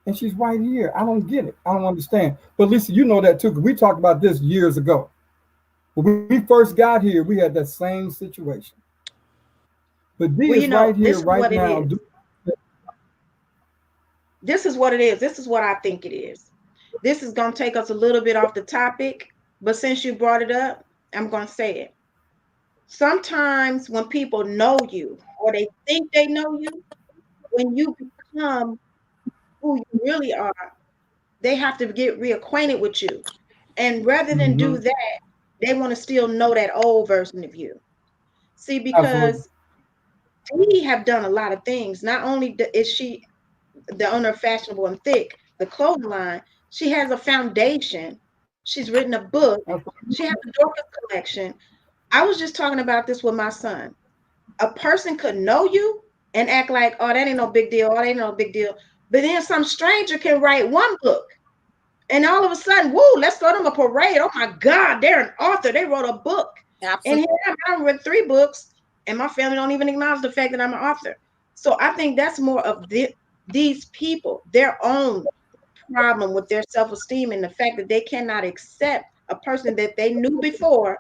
And she's right here. I don't get it. I don't understand. But Lisa, you know that too, because we talked about this years ago. When we first got here, we had that same situation. But D Well, is right here, this is right what it now. is. This is what it is. This is what I think it is. This is going to take us a little bit off the topic, but since you brought it up, I'm going to say it. Sometimes when people know you or they think they know you, when you become who you really are, they have to get reacquainted with you. And rather than Mm-hmm. do that, they want to still know that old version of you. See, Absolutely. because we have done a lot of things. Not only is she the owner of Fashionable and Thick, the clothing line, she has a foundation. She's written a book. She has a Dorcas collection. I was just talking about this with my son. A person could know you and act like, oh, that ain't no big deal. Oh, that ain't no big deal. But then some stranger can write one book. And all of a sudden, woo, let's go to a parade. Oh my God, they're an author. They wrote a book. And Absolutely. here I've read 3 books, and my family don't even acknowledge the fact that I'm an author. So I think that's more of these people, their own problem with their self-esteem and the fact that they cannot accept a person that they knew before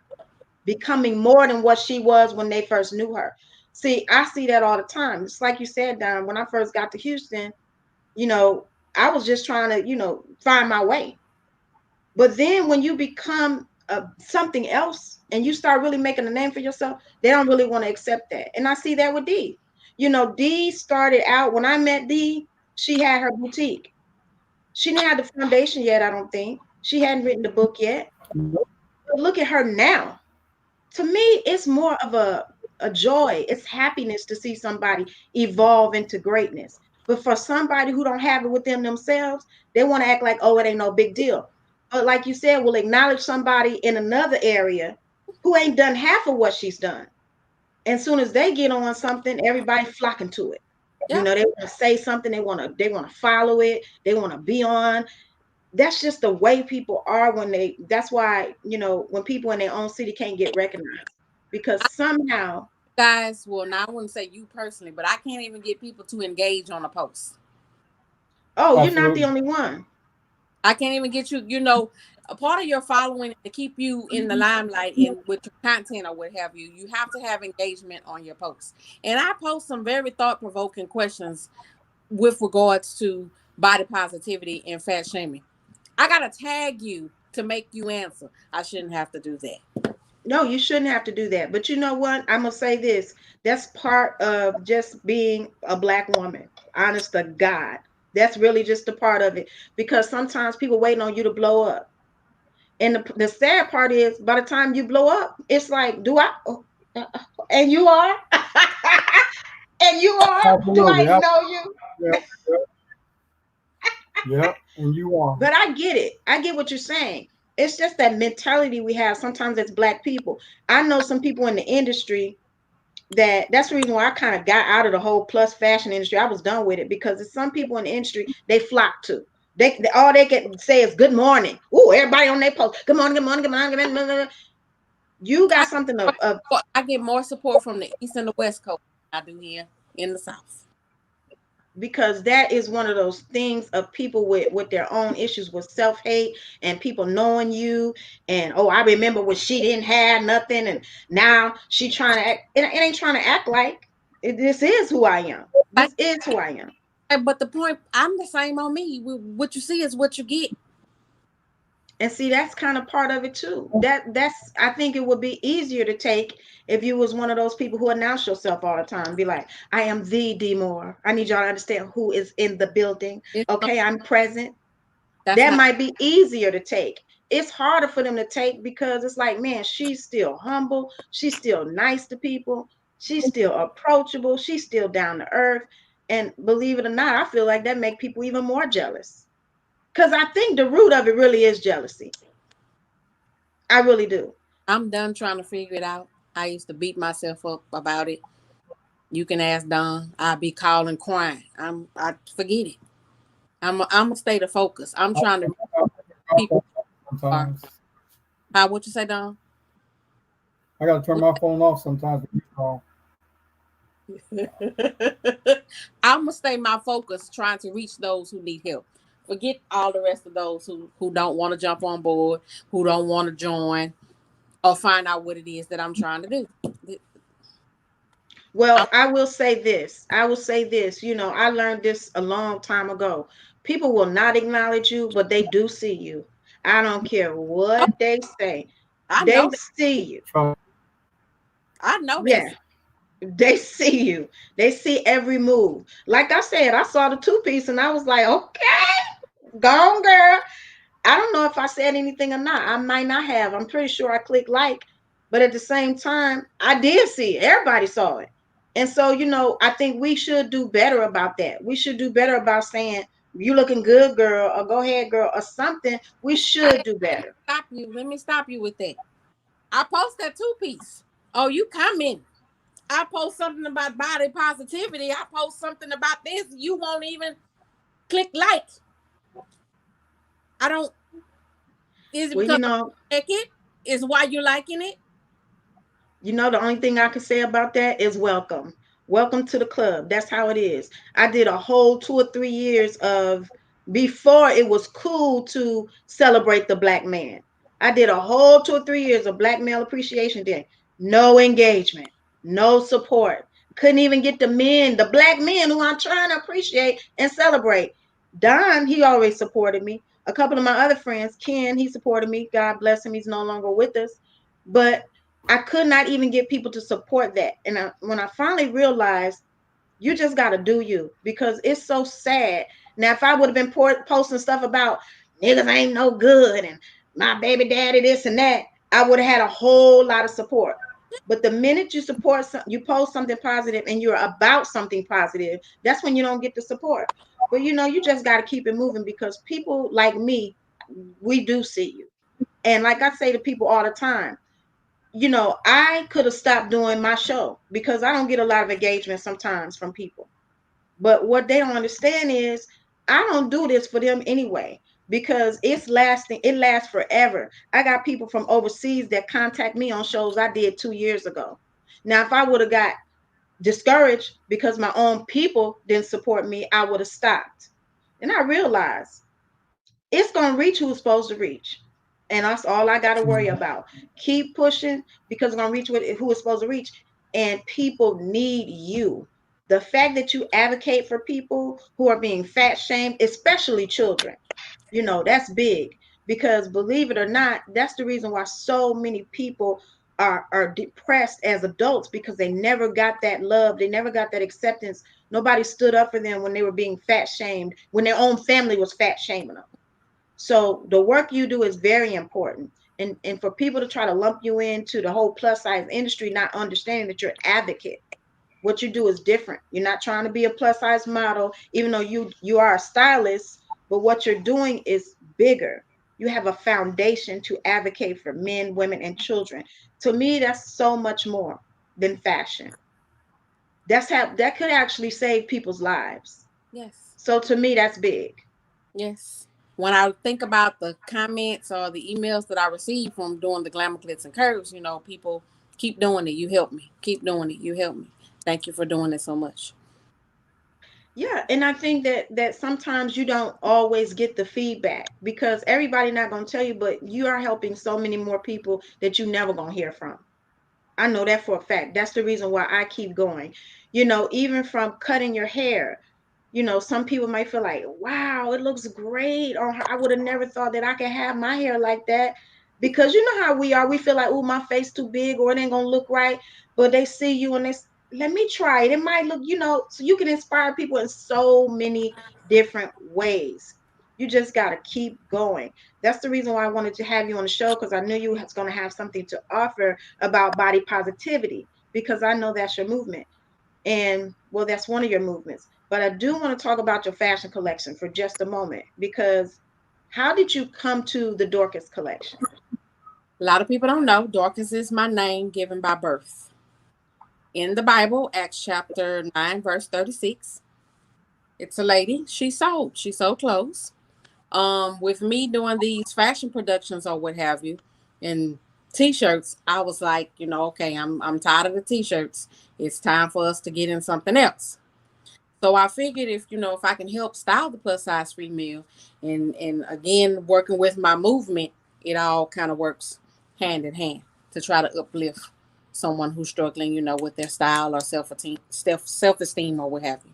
becoming more than what she was when they first knew her. See, I see that all the time. It's like you said, Don, when I first got to Houston, you know, I was just trying to, find my way. But then when you become something else and you start really making a name for yourself, they don't really want to accept that. And I see that with Dee. Dee started out when I met Dee, she had her boutique. She didn't have the foundation yet, I don't think. She hadn't written the book yet. But look at her now. To me, it's more of a joy. It's happiness to see somebody evolve into greatness. But for somebody who don't have it within themselves, they want to act like, oh, it ain't no big deal. But like you said, we'll acknowledge somebody in another area who ain't done half of what she's done. And soon as they get on something, everybody flocking to it. You Yeah, know, they want to say something, they want to follow it, they want to be on. That's just the way people are when that's why, when people in their own city can't get recognized because somehow, guys. Well, now I wouldn't say you personally, but I can't even get people to engage on a post. oh, you're not the Absolutely. only one. I can't even get you. A part of your following to keep you in the limelight and with your content or what have you. You have to have engagement on your posts. And I post some very thought provoking questions with regards to body positivity and fat shaming. I gotta tag you to make you answer. I shouldn't have to do that. No, you shouldn't have to do that. But you know what? I'm gonna say this. That's part of just being a black woman. Honest to God. That's really just a part of it. Because sometimes people waiting on you to blow up. And the sad part is by the time you blow up, it's like, do I and you are? And you are? Do I Absolutely. know you? Yeah, yeah, yeah. And you are. But I get it. I get what you're saying. It's just that mentality we have sometimes as black people. I know some people in the industry that's the reason why I kind of got out of the whole plus fashion industry. I was done with it because there's some people in the industry they flock to. They all they can say is good morning. Ooh, everybody on their post. Good morning, good morning, good morning, good morning. You got I something of I get more support from the east and the west coast than I do here in the south. because that is one of those things of people with their own issues with self-hate and people knowing you and oh, I remember when she didn't have nothing and now she trying to act it ain't trying to act like this is who I am. Like, This is who I am. but the point, I'm the same on me. What you see is what you get. And see, that's kind of part of it too. That's I think it would be easier to take if you was one of those people who announce yourself all the time. Be like, I am the D Moore. I need y'all to understand who is in the building. It's not, Okay, I'm present. that's That not. might be easier to take. It's harder for them to take because it's like, man, she's still humble. She's still nice to people. She's still approachable. She's still down to earth. And believe it or not, I feel like that make people even more jealous. Because I think the root of it really is jealousy. I really do. I'm done trying to figure it out. I used to beat myself up about it. You can ask Don. I'll be calling crying. I forget it. I'm a state of focus. I'm trying to people are. Sometimes How what you say, Don? I got to turn my phone off sometimes when you call. I'm gonna stay my focus trying to reach those who need help. Forget all the rest of those who don't want to jump on board, who don't want to join, or find out what it is that I'm trying to do. I'm, Well, I will say this. I will say this. I learned this a long time ago. People will not acknowledge you, but they do see you. I don't care oh, what they say. I They know that. see you. Try I know Yeah, that's they see you. They see every move. Like I said, I saw the two-piece and I was like, okay, go on, girl. I don't know if I said anything or not. I might not have. I'm pretty sure I clicked like, but at the same time, I did see it. Everybody saw it. And so, I think we should do better about that. We should do better about saying, you looking good, girl, or go ahead, girl, or something. We I should do let me better. stop you. Let me stop you with that. I post that two piece. Oh, you comment. I post something about body positivity. I post something about this. You won't even click like. I don't. Is it Well, because I like it? Is why you're liking it? the only thing I could say about that is welcome. Welcome to the club. That's how it is. I did a whole 2 or 3 years of before it was cool to celebrate the black man. I did a whole 2 or 3 years of Black Male Appreciation Day. No engagement, no support. Couldn't even get the black men who I'm trying to appreciate and celebrate. Don, he always supported me. A couple of my other friends, Ken, he supported me. God bless him. He's no longer with us. But I could not even get people to support that. And when I finally realized you just got to do you because it's so sad. Now, if I would have been posting stuff about niggas ain't no good and my baby daddy this and that, I would have had a whole lot of support. But the minute you you post something positive and you're about something positive, that's when you don't get the support. But you just got to keep it moving because people like me, we do see you. And like I say to people all the time, I could have stopped doing my show because I don't get a lot of engagement sometimes from people. But what they don't understand is I don't do this for them anyway because it's lasting, it lasts forever. I got people from overseas that contact me on shows I did 2 years ago. Now, if I would have got discouraged because my own people didn't support me, I would have stopped. And I realized it's going to reach who's supposed to reach. And that's all I got to worry Mhm. about. Keep pushing because it's going to reach who it's supposed to reach. And people need you. The fact that you advocate for people who are being fat shamed, especially children, that's big. Because believe it or not, that's the reason why so many people are depressed as adults because they never got that love. They never got that acceptance. Nobody stood up for them when they were being fat shamed, when their own family was fat shaming them. So the work you do is very important. And for people to try to lump you into the whole plus size industry, not understanding that you're an advocate, what you do is different. You're not trying to be a plus size model, even though you are a stylist, but what you're doing is bigger. You have a foundation to advocate for men, women, and children. To me, that's so much more than fashion. That could actually save people's lives. Yes. So to me, that's big. Yes. When I think about the comments or the emails that I receive from doing the glamour glitz and curves, people keep doing it. You help me. Keep doing it. You help me. Thank you for doing it so much. Yeah, and I think that sometimes you don't always get the feedback because everybody not going to tell you, but you are helping so many more people that you never going to hear from. I know that for a fact. That's the reason why I keep going. Even from cutting your hair, some people might feel like, wow, it looks great on her. I would have never thought that I could have my hair like that. Because you know how we are. We feel like, oh, my face too big or it ain't gonna look right. But they see you and let me try it. It might look, so you can inspire people in so many different ways. You just gotta keep going. That's the reason why I wanted to have you on the show because I knew you was gonna have something to offer about body positivity because I know that's your movement. And well, that's one of your movements. But I do want to talk about your fashion collection for just a moment because how did you come to the Dorcas collection? A lot of people don't know Dorcas is my name given by birth. In the Bible, Acts chapter 9, verse 36, it's a lady. She sold clothes. With me doing these fashion productions or what have you, and t-shirts, I was like, okay, I'm tired of the t-shirts. It's time for us to get in something else. So I figured if I can help style the plus size female and again working with my movement, it all kind of works hand in hand to try to uplift someone who's struggling, with their style or self esteem or what have you.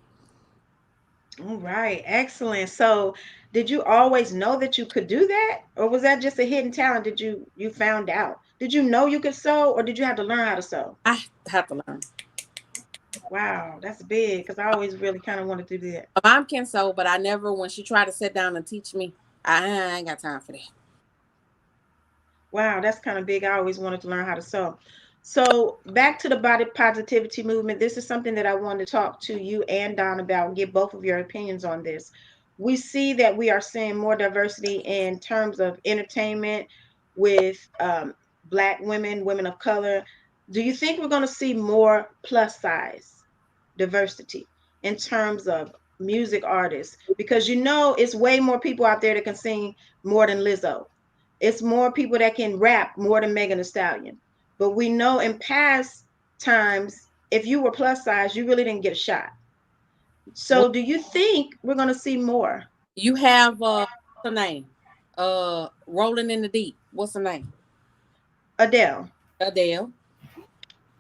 All right, excellent. So, did you always know that you could do that, or was that just a hidden talent that you found out? Did you know you could sew, or did you have to learn how to sew? I have to learn. Wow, that's big because I always really kind of wanted to do that. My mom can sew, but I never, when she tried to sit down and teach me, I ain't got time for that. Wow, that's kind of big. I always wanted to learn how to sew. So back to the body positivity movement. This is something that I wanted to talk to you and Don about and get both of your opinions on this. We see that we are seeing more diversity in terms of entertainment with Black women, women of color. Do you think we're going to see more plus size diversity in terms of music artists? Because it's way more people out there that can sing more than Lizzo. It's more people that can rap more than Megan Thee Stallion. But we know in past times, if you were plus size, you really didn't get a shot. What So do you think we're going to see more? you have? What's her name? Rolling in the Deep. What's her name? Adele. Adele.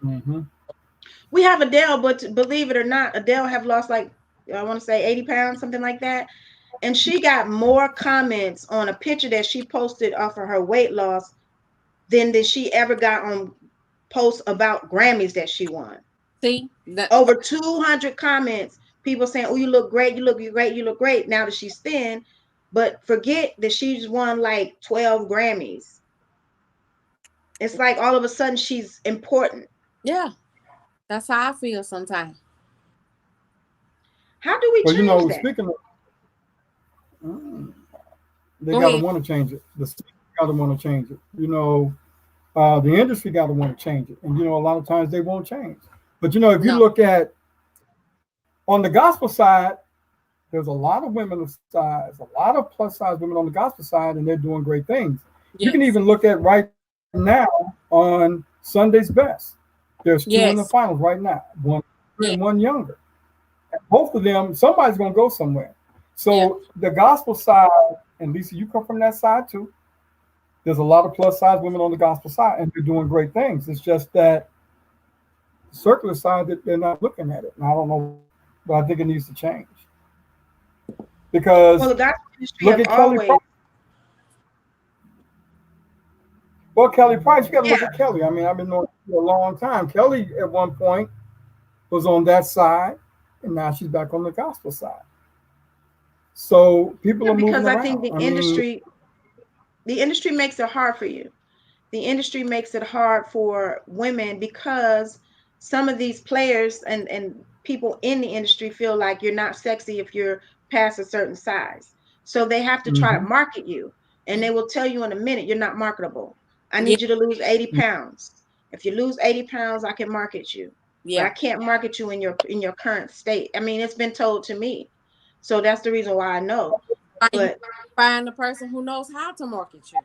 Mhm. We have Adele, but believe it or not, Adele have lost like, I want to say 80 pounds, something like that. And she got more comments on a picture that she posted off of her weight loss than she ever got on posts about Grammys that she won. See that? Over 200 comments, people saying, "Oh, you look great, you look great, you look great." Now that she's thin, but forget that she's won like 12 Grammys. It's like all of a sudden she's important. Yeah, that's how I feel sometimes. How do we Well, change that? speaking of, mm, they Go got to ahead. want to change it. The state got to want to change it. The industry got to want to change it, and you know, a lot of times they won't change. But you know, if you No. look at on the gospel side, there's a lot of women of size, a lot of plus size women on the gospel side, and they're doing great things. You can Yes. even look at right now on Sunday's Best. There's two in the Yes. finals right now, one Yeah. and one younger. And both of them, somebody's going to go somewhere. Yeah. So the gospel side, and Lisa, you come from that side too. There's a lot of plus size women on the gospel side, and they're doing great things. It's just that the circular side that they're not looking at it, and I don't know, but I think it needs to change Well, because the gospel industry look have at Kelly always, Price. Well, Kelly Price, you got to yeah, look at Kelly. I mean, I've been knowing her for a long time. Kelly at one point was on that side, and now she's back on the gospel side. So people yeah, are moving because I think around. I mean, the industry makes it hard for you. The industry makes it hard for women because some of these players and people in the industry feel like you're not sexy if you're past a certain size. So they have to try to mm-hmm, market you, and they will tell you in a minute you're not marketable. I Yeah. need you to lose 80 pounds. If you lose 80 pounds, I can market you, but I Yeah. can't market you in your current state. I mean, it's been told to me. So that's the reason why I know. Why you But find the person who knows how to market you?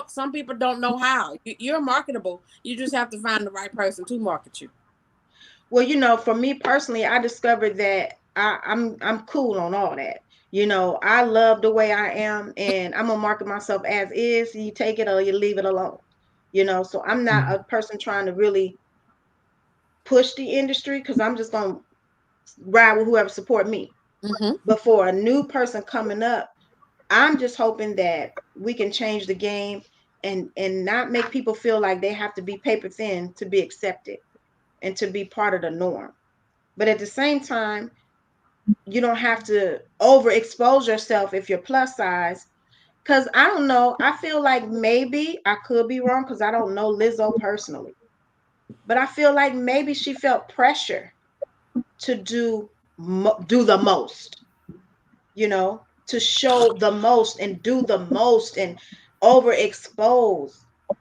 Some people don't know how. You're marketable. You just have to find the right person to market you. well, for me personally, I discovered that I'm cool on all that. I love the way I am, and I'm gonna market myself as is. You take it or you leave it alone. So I'm not mm-hmm. a person trying to really push the industry because I'm just gonna ride with whoever support me. Mm-hmm. But for a new person coming up, I'm just hoping that we can change the game and not make people feel like they have to be paper thin to be accepted and to be part of the norm. But at the same time, you don't have to overexpose yourself if you're plus size. Because I don't know, I feel like maybe I could be wrong because I don't know Lizzo personally, but I feel like maybe she felt pressure to do the most, to show the most and do the most and overexpose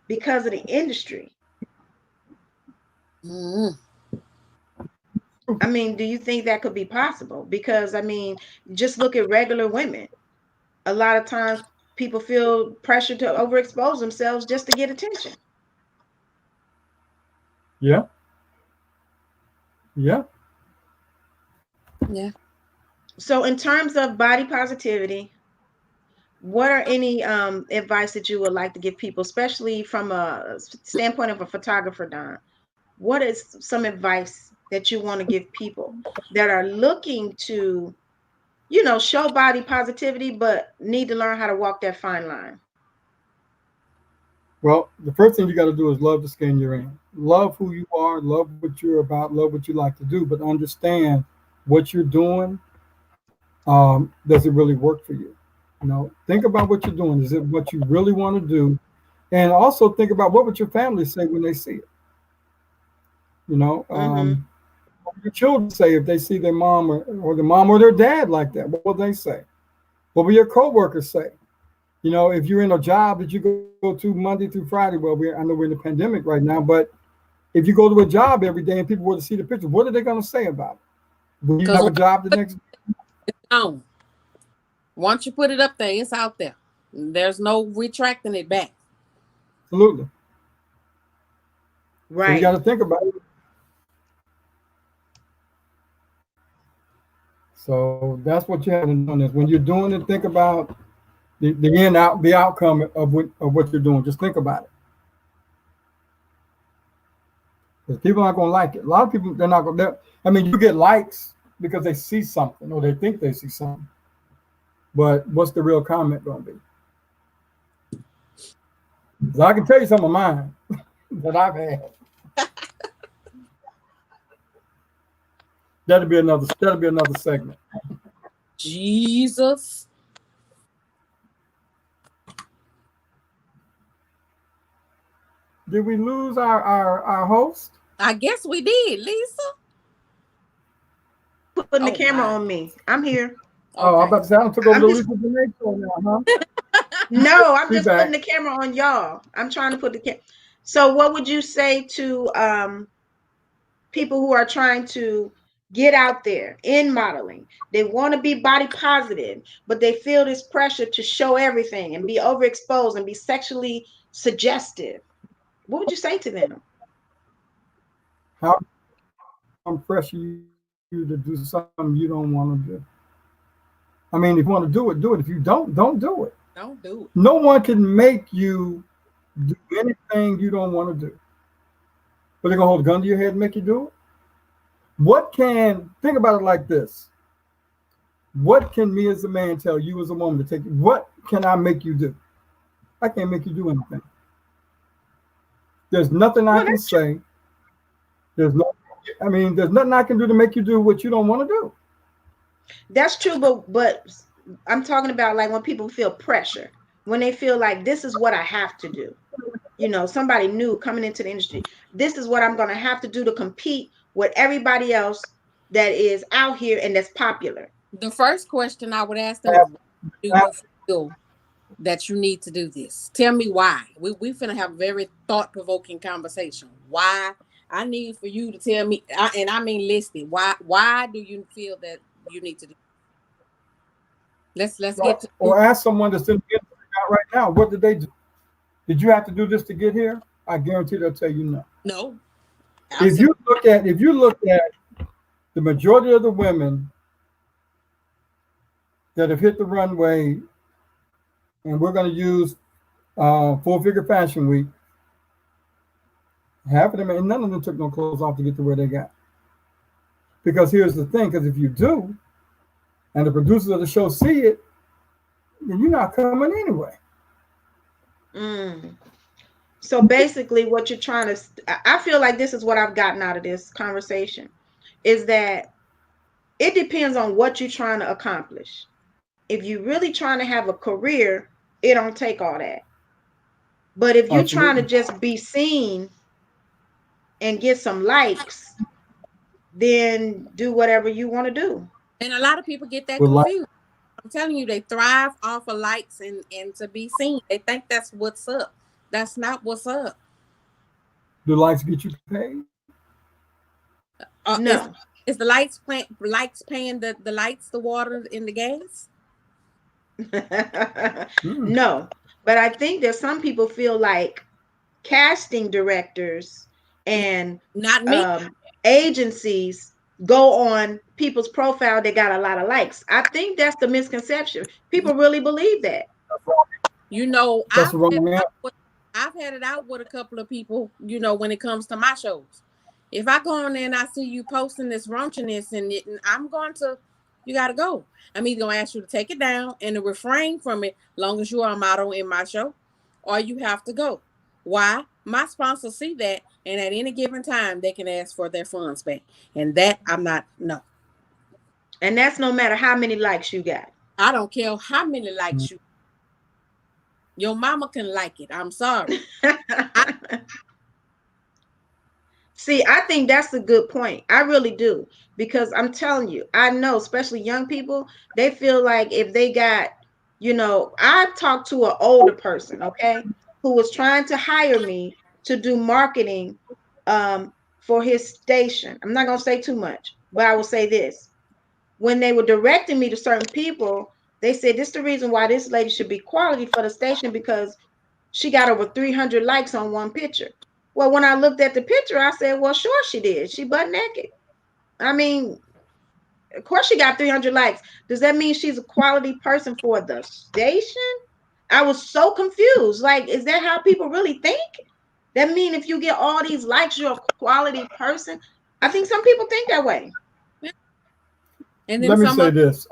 because of the industry. Mm-hmm. I mean, do you think that could be possible? Because I mean, just look at regular women. A lot of times people feel pressure to overexpose themselves just to get attention. Yeah, yeah. Yeah. So in terms of body positivity, what are any advice that you would like to give people, especially from a standpoint of a photographer, Don? What is some advice that you want to give people that are looking to, show body positivity, but need to learn how to walk that fine line? Well, the first thing you got to do is love the skin you're in. Love who you are, love what you're about, love what you like to do, but understand what you're doing. Does it really work for you? Think about what you're doing. Is it what you really want to do? And also think about what would your family say when they see it. You know, Mm-hmm. what will your children say if they see their mom or the mom or their dad like that? What will they say? What will your coworkers say? If you're in a job that you go to Monday through Friday, well, I know we're in the pandemic right now, but if you go to a job every day and people were to see the picture, what are they going to say about it? Will you Because have a job the next day? once you put it up there, it's out there. There's no retracting it back. Absolutely. So you got Right. to think about it. So that's what you have to do is when you're doing it, think about the outcome of what you're doing. Just think about it. Because people aren't going to like it. A lot of people, they're not going to. I mean, you get likes because they see something or they think they see something. But what's the real comment going to be? So I can tell you some of mine that I've had. That'll be another segment. Jesus. Did we lose our host? I guess we did, Lisa. Putting the Oh camera my. on me. I'm here. Oh, I'm Okay. about to say I took over I'm the just Lisa Denae show now, huh? no, I'm She just putting back. the camera on y'all. I'm trying to put the camera. So what would you say to people who are trying to get out there in modeling? They want to be body positive, but they feel this pressure to show everything and be overexposed and be sexually suggestive. What would you say to them? How can pressure you to do something you don't want to do? I mean, if you want to do it, do it. If you don't do it. Don't do it. No one can make you do anything you don't want to do. But they're gonna hold a gun to your head and make you do it. What can think about it like this? What can me as a man tell you as a woman to take? What can I make you do? I can't make you do anything. There's nothing I Well, can that's true. say. There's no. I mean, there's nothing I can do to make you do what you don't want to do. That's true, but I'm talking about like when people feel pressure, when they feel like this is what I have to do. You know, somebody new coming into the industry. This is what I'm going to have to do to compete with everybody else that is out here and that's popular. The first question I would ask them is, why do you feel that you need to do this? Tell me why. We finna have a very thought-provoking conversation. Why? I need for you to tell me, and I mean list it. Why do you feel that you need to do this? Let's get to Or ask someone that's in the industry right now. What did they do? Did you have to do this to get here? I guarantee they'll tell you no. no. If you look at the majority of the women that have hit the runway, and we're going to use Full Figure Fashion Week, half of them, and none of them took no clothes off to get to where they got. Because here's the thing, because if you do, and the producers of the show see it, then you're not coming anyway. So basically what you're trying to, I feel like this is what I've gotten out of this conversation, is that it depends on what you're trying to accomplish. If you're really trying to have a career, it don't take all that. But if you're trying to Absolutely. just be seen and get some likes, then do whatever you want to do. And a lot of people get that With like, confused. I'm telling you, they thrive off of likes and to be seen. They think that's what's up. That's not what's up. do likes get you paid? No. Is the likes paying the lights, the water, and the gas? No. But I think that some people feel like casting directors and Not me. agencies go on people's profile that got a lot of likes. I think that's the misconception. People really believe that. You know, That's the wrong man. I've had it out with a couple of people, you know, when it comes to my shows. If I go on there and I see you posting this raunchiness and I'm going to, you got to go. I'm either going to ask you to take it down and to refrain from it long as you are a model in my show, or you have to go. Why? My sponsors see that, and at any given time, they can ask for their funds back. And that I'm not, no. And that's no matter how many likes you got. I don't care how many likes you. Your mama can like it. I'm sorry. See, I think that's a good point. I really do. Because I'm telling you, I know, especially young people, they feel like if they got, you know, I talked to an older person, okay, who was trying to hire me to do marketing for his station. I'm not going to say too much, but I will say this. When they were directing me to certain people, they said, this is the reason why this lady should be quality for the station because she got over 300 likes on one picture. Well, when I looked at the picture, I said, well, sure she did. She butt naked. I mean, of course she got 300 likes. Does that mean she's a quality person for the station? I was so confused. Like, is that how people really think? That mean if you get all these likes, you're a quality person? I think some people think that way. And then Let me say this.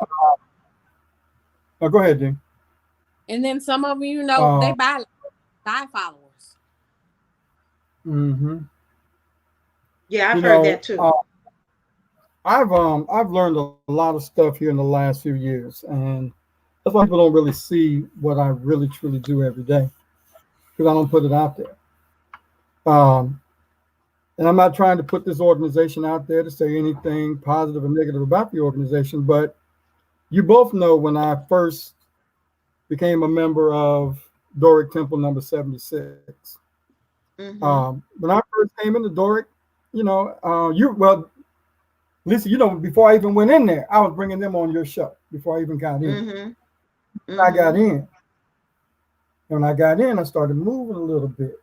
Go ahead, Dean. And then some of them, you know, they buy followers. Mm-hmm. Yeah, I've heard that too. I've learned a lot of stuff here in the last few years, and that's why people don't really see what I really truly do every day because I don't put it out there. And I'm not trying to put this organization out there to say anything positive or negative about the organization, but you both know when I first became a member of Doric Temple number 76, Mm-hmm. When I first came in the door, Lisa, before I even went in there, I was bringing them on your show before I even got in. Mm-hmm. I got Mm-hmm. in, and when I got in, I started moving a little bit.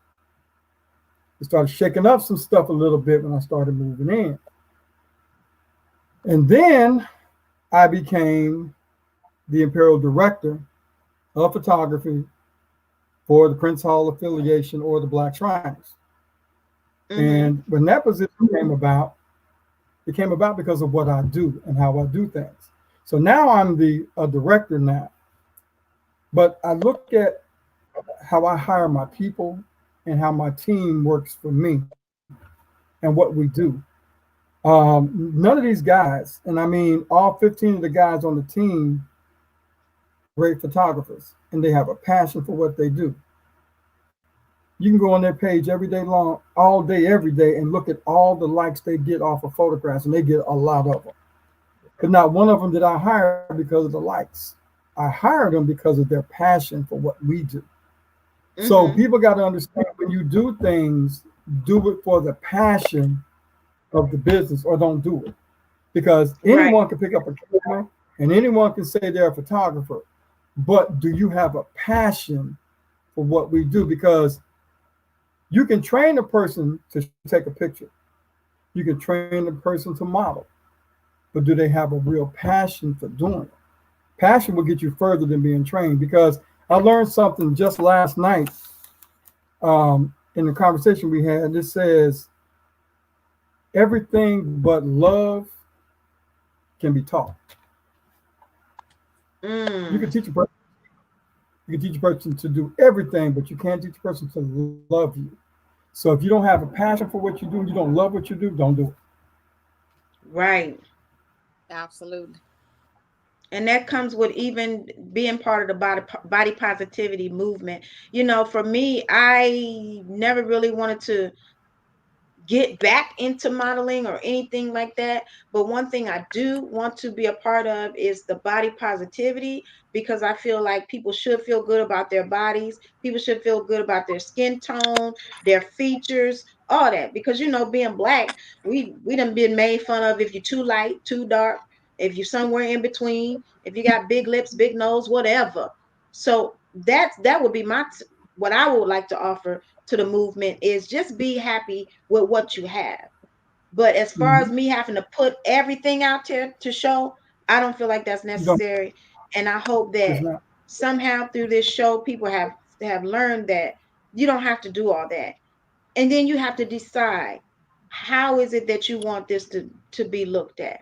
I started shaking up some stuff a little bit when I started moving in, and then I became the imperial director of photography for the Prince Hall affiliation or the Black Shriners. Mm-hmm. And when that position came about, it came about because of what I do and how I do things. So now I'm the a director now, but I look at how I hire my people and how my team works for me and what we do. None of these guys, and I mean all 15 of the guys on the team, are great photographers and they have a passion for what they do. You can go on their page every day long, all day, every day, and look at all the likes they get off of photographs, and they get a lot of them. But not one of them did I hire because of the likes. I hired them because of their passion for what we do. So Mm-hmm. people got to understand when you do things, do it for the passion of the business or don't do it. Because Right. anyone can pick up a camera and anyone can say they're a photographer. But do you have a passion for what we do? Because you can train a person to take a picture, you can train a person to model, but do they have a real passion for doing it? Passion will get you further than being trained because I learned something just last night in the conversation we had. It says everything but love can be taught. You can Mm. teach a person, you can teach a person to do everything, but you can't teach a person to love you. So if you don't have a passion for what you do and you don't love what you do, don't do it. Right. Absolutely. And that comes with even being part of the body positivity movement. You know, for me, I never really wanted to get back into modeling or anything like that. But one thing I do want to be a part of is the body positivity because I feel like people should feel good about their bodies. People should feel good about their skin tone, their features, all that. Because you know, being black, we done been made fun of if you're too light, too dark, if you're somewhere in between, if you got big lips, big nose, whatever. So that would be what I would like to offer to the movement is just be happy with what you have. But as far Mm-hmm. as me having to put everything out there to show, I don't feel like that's You don't. necessary. And I hope It's that not. somehow through this show, people have learned that you don't have to do all that. And then you have to decide how is it that you want this to be looked at.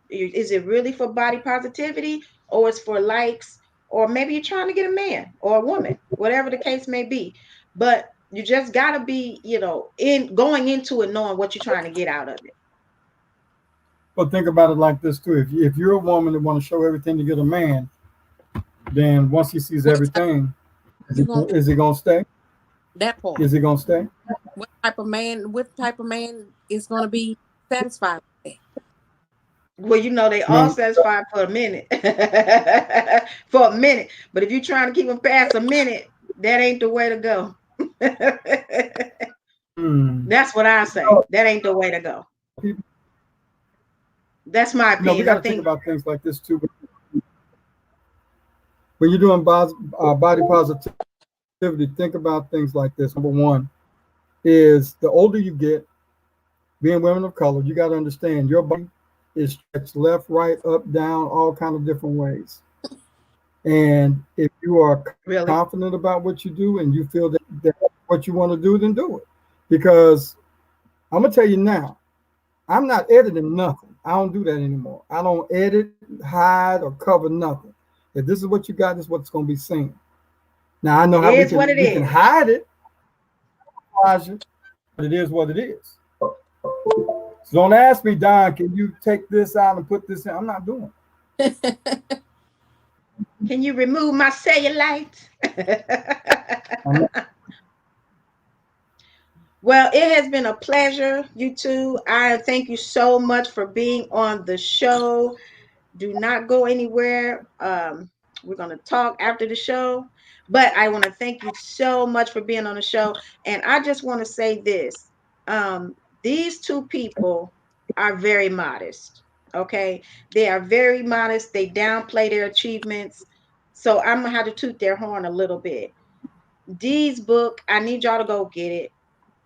Is it really for body positivity or it's for likes? Or maybe you're trying to get a man or a woman, whatever the case may be. But you just gotta be, in going into it knowing what you're trying to get out of it. But think about it like this too: if you're a woman that want to show everything to get a man, then once he sees What type everything, you gonna is he gonna stay? that part? Is he gonna stay? What type of man is gonna be satisfied with that? Well, they all Man, satisfied for a minute. For a minute. But if you're trying to keep them past a minute, that ain't the way to go. mm, That's what I you say. know, That ain't the way to go. people, That's my we opinion. got I to think think about things like this too. When you're doing body positivity, think about things like this. Number one is the older you get, being women of color, you got to understand your body is stretched left, right, up, down, all kind of different ways. And if you are really. confident about what you do and you feel that what you want to do, then do it. Because I'm gonna tell you now, I'm not editing nothing. I don't do that anymore. I don't edit, hide, or cover nothing. If this is what you got, this is what's gonna be seen. Now I know It how is what it we can is. hide it, Elijah, but it is what it is. So don't ask me, Don, can you take this out and put this in? I'm not doing it. Can you remove my cellulite? I'm not. Well, it has been a pleasure, you two. I thank you so much for being on the show. Do not go anywhere. We're going to talk after the show. But I want to thank you so much for being on the show. And I just want to say this. Um, these two people are very modest. Okay. They are very modest. They downplay their achievements. So I'm going to have to toot their horn a little bit. Dee's book, I need y'all to go get it.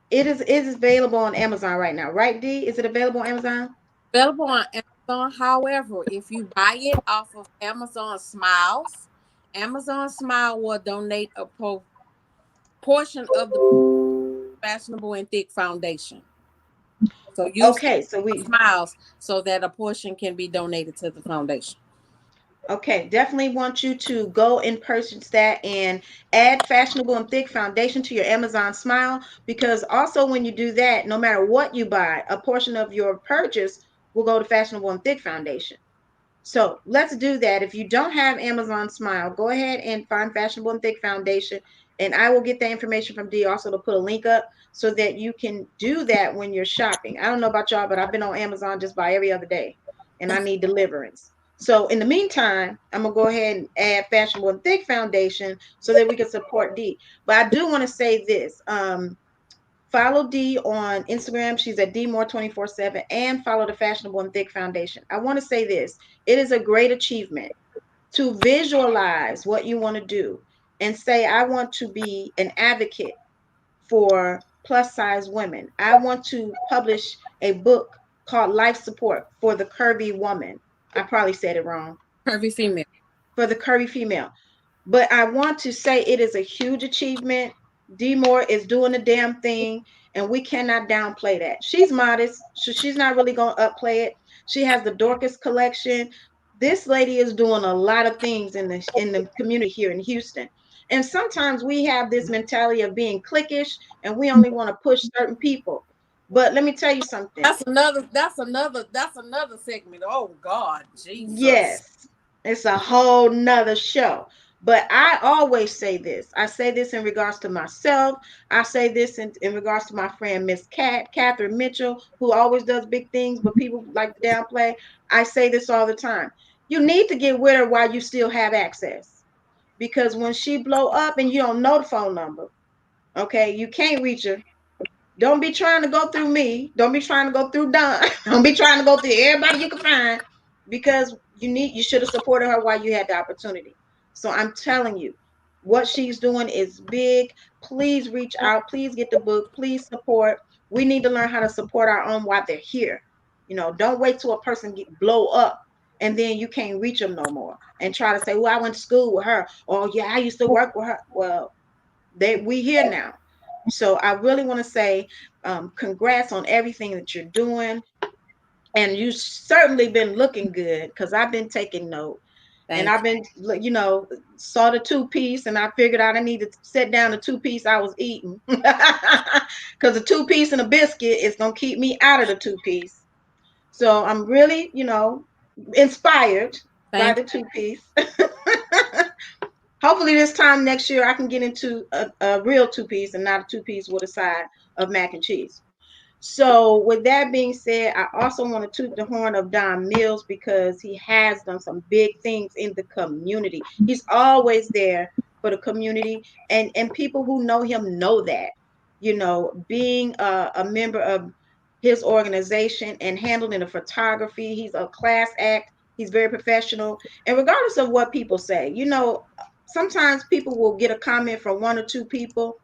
It is available on Amazon right now, right, Dee? Is it available on Amazon? Available on Amazon. However, if you buy it off of Amazon Smiles, Amazon Smile will donate a portion of the Fashionable and Thick Foundation. So use Okay, so Amazon Smiles so that a portion can be donated to the foundation. okay, definitely want you to go and purchase that and add Fashionable and Thick Foundation to your Amazon Smile, because also when you do that, no matter what you buy, a portion of your purchase will go to Fashionable and Thick Foundation. So let's do that. If you don't have Amazon Smile, go ahead and find Fashionable and Thick Foundation, and I will get that information from Dee also to put a link up so that you can do that when you're shopping. I don't know about y'all, but I've been on Amazon just by every other day, and I need deliverance. So in the meantime, I'm gonna go ahead and add Fashionable and Thick Foundation so that we can support Dee. But I do want to say this. Follow Dee on Instagram. She's at DMore247, and follow the Fashionable and Thick Foundation. I want to say this. It is a great achievement to visualize what you want to do and say, I want to be an advocate for plus size women. I want to publish a book called Life Support for the Curvy Woman. I probably said it wrong. Curvy female. For the curvy female. But I want to say it is a huge achievement. D Moore is doing the damn thing, and we cannot downplay that. She's modest, so she's not really going to upplay it. She has the Dorcas collection. This lady is doing a lot of things in the community here in Houston. And sometimes we have this mentality of being cliquish, and we only want to push certain people. But let me tell you something. That's another. That's another segment. Oh God, Jesus. Yes, it's a whole nother show. But I always say this. I say this in regards to myself. I say this in regards to my friend Miss Catherine Mitchell, who always does big things, but people like to downplay. I say this all the time. You need to get with her while you still have access. Because when she blow up and you don't know the phone number, okay, you can't reach her. Don't be trying to go through me. Don't be trying to go through Don. Don't be trying to go through everybody you can find, because you should have supported her while you had the opportunity. So I'm telling you, what she's doing is big. Please reach out. Please get the book. Please support. We need to learn how to support our own while they're here. Don't wait till a person blow up and then you can't reach them no more and try to say, "Well, I went to school with her," or "Yeah, I used to work with her." Well, we here now. So I really want to say congrats on everything that you're doing. And you've certainly been looking good, because I've been taking note. And Thank I've you. been, saw the two-piece, and I figured out I need to set down the two-piece I was eating. Because the two-piece and a biscuit is going to keep me out of the two-piece. So I'm really, inspired by Thank the two-piece. Hopefully this time next year I can get into a real two-piece and not a two-piece with a side of mac and cheese. So with that being said, I also want to toot the horn of Don Mills, because he has done some big things in the community. He's always there for the community, and people who know him know that. Being a member of his organization and handling the photography, he's a class act. He's very professional, and regardless of what people say, sometimes people will get a comment from one or two people,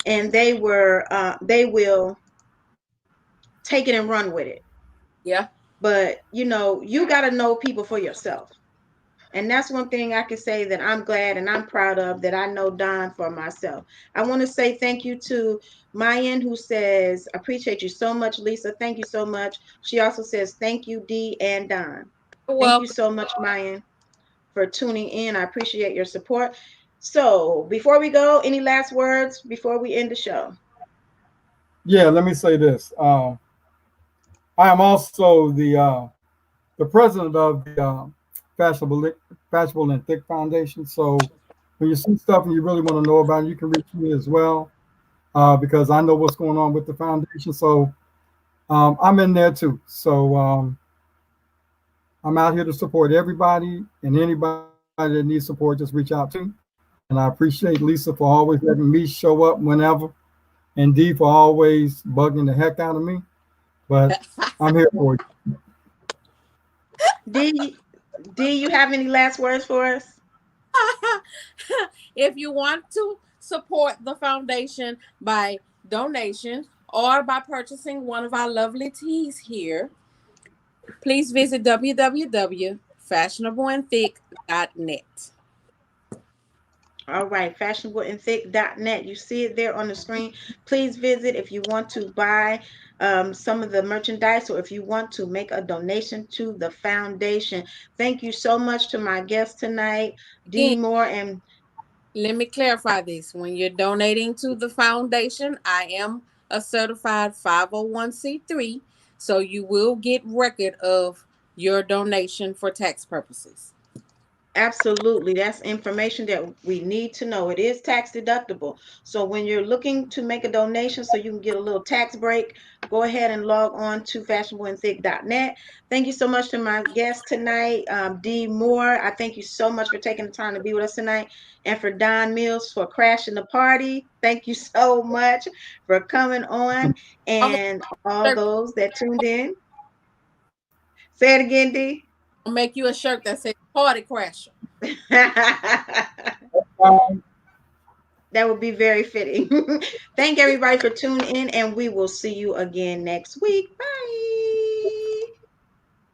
and they will take it and run with it. Yeah. But you got to know people for yourself. And that's one thing I can say that I'm glad and I'm proud of, that I know Don for myself. I want to say thank you to Mayan, who says, "Appreciate you so much, Lisa. Thank you so much." She also says, "Thank you, Dee and Don." You're Thank you welcome. so much, Mayan, for tuning in. I appreciate your support. So before we go, any last words before we end the show? Yeah, let me say this. I am also the president of the Fashionable Fashionable and Thick Foundation. So when you see stuff and you really want to know about it, you can reach me as well, because I know what's going on with the foundation. So I'm in there too. So I'm out here to support everybody and anybody that needs support, just reach out to me. And I appreciate Lisa for always letting me show up whenever, and Dee for always bugging the heck out of me. But I'm here for you. D, D, you have any last words for us? If you want to support the foundation by donation or by purchasing one of our lovely teas here, please visit www.fashionableandthick.net. All right, fashionableandthick.net. You see it there on the screen. Please visit if you want to buy some of the merchandise or if you want to make a donation to the foundation. Thank you so much to my guests tonight, D. Again, Moore and let me clarify this. When you're donating to the foundation, I am a certified 501c3, so you will get record of your donation for tax purposes. absolutely. That's information that we need to know. It is tax deductible. So when you're looking to make a donation so you can get a little tax break, go ahead and log on to fashionableandthick.net. Thank you so much to my guest tonight, D. Moore. I thank you so much for taking the time to be with us tonight. And for Don Mills for crashing the party. Thank you so much for coming on. I'm gonna And all shirt, those that tuned in. Say it again, D. make you a shirt that says "Party Crasher." Um, That would be very fitting. Thank everybody for tuning in, and we will see you again next week. Bye.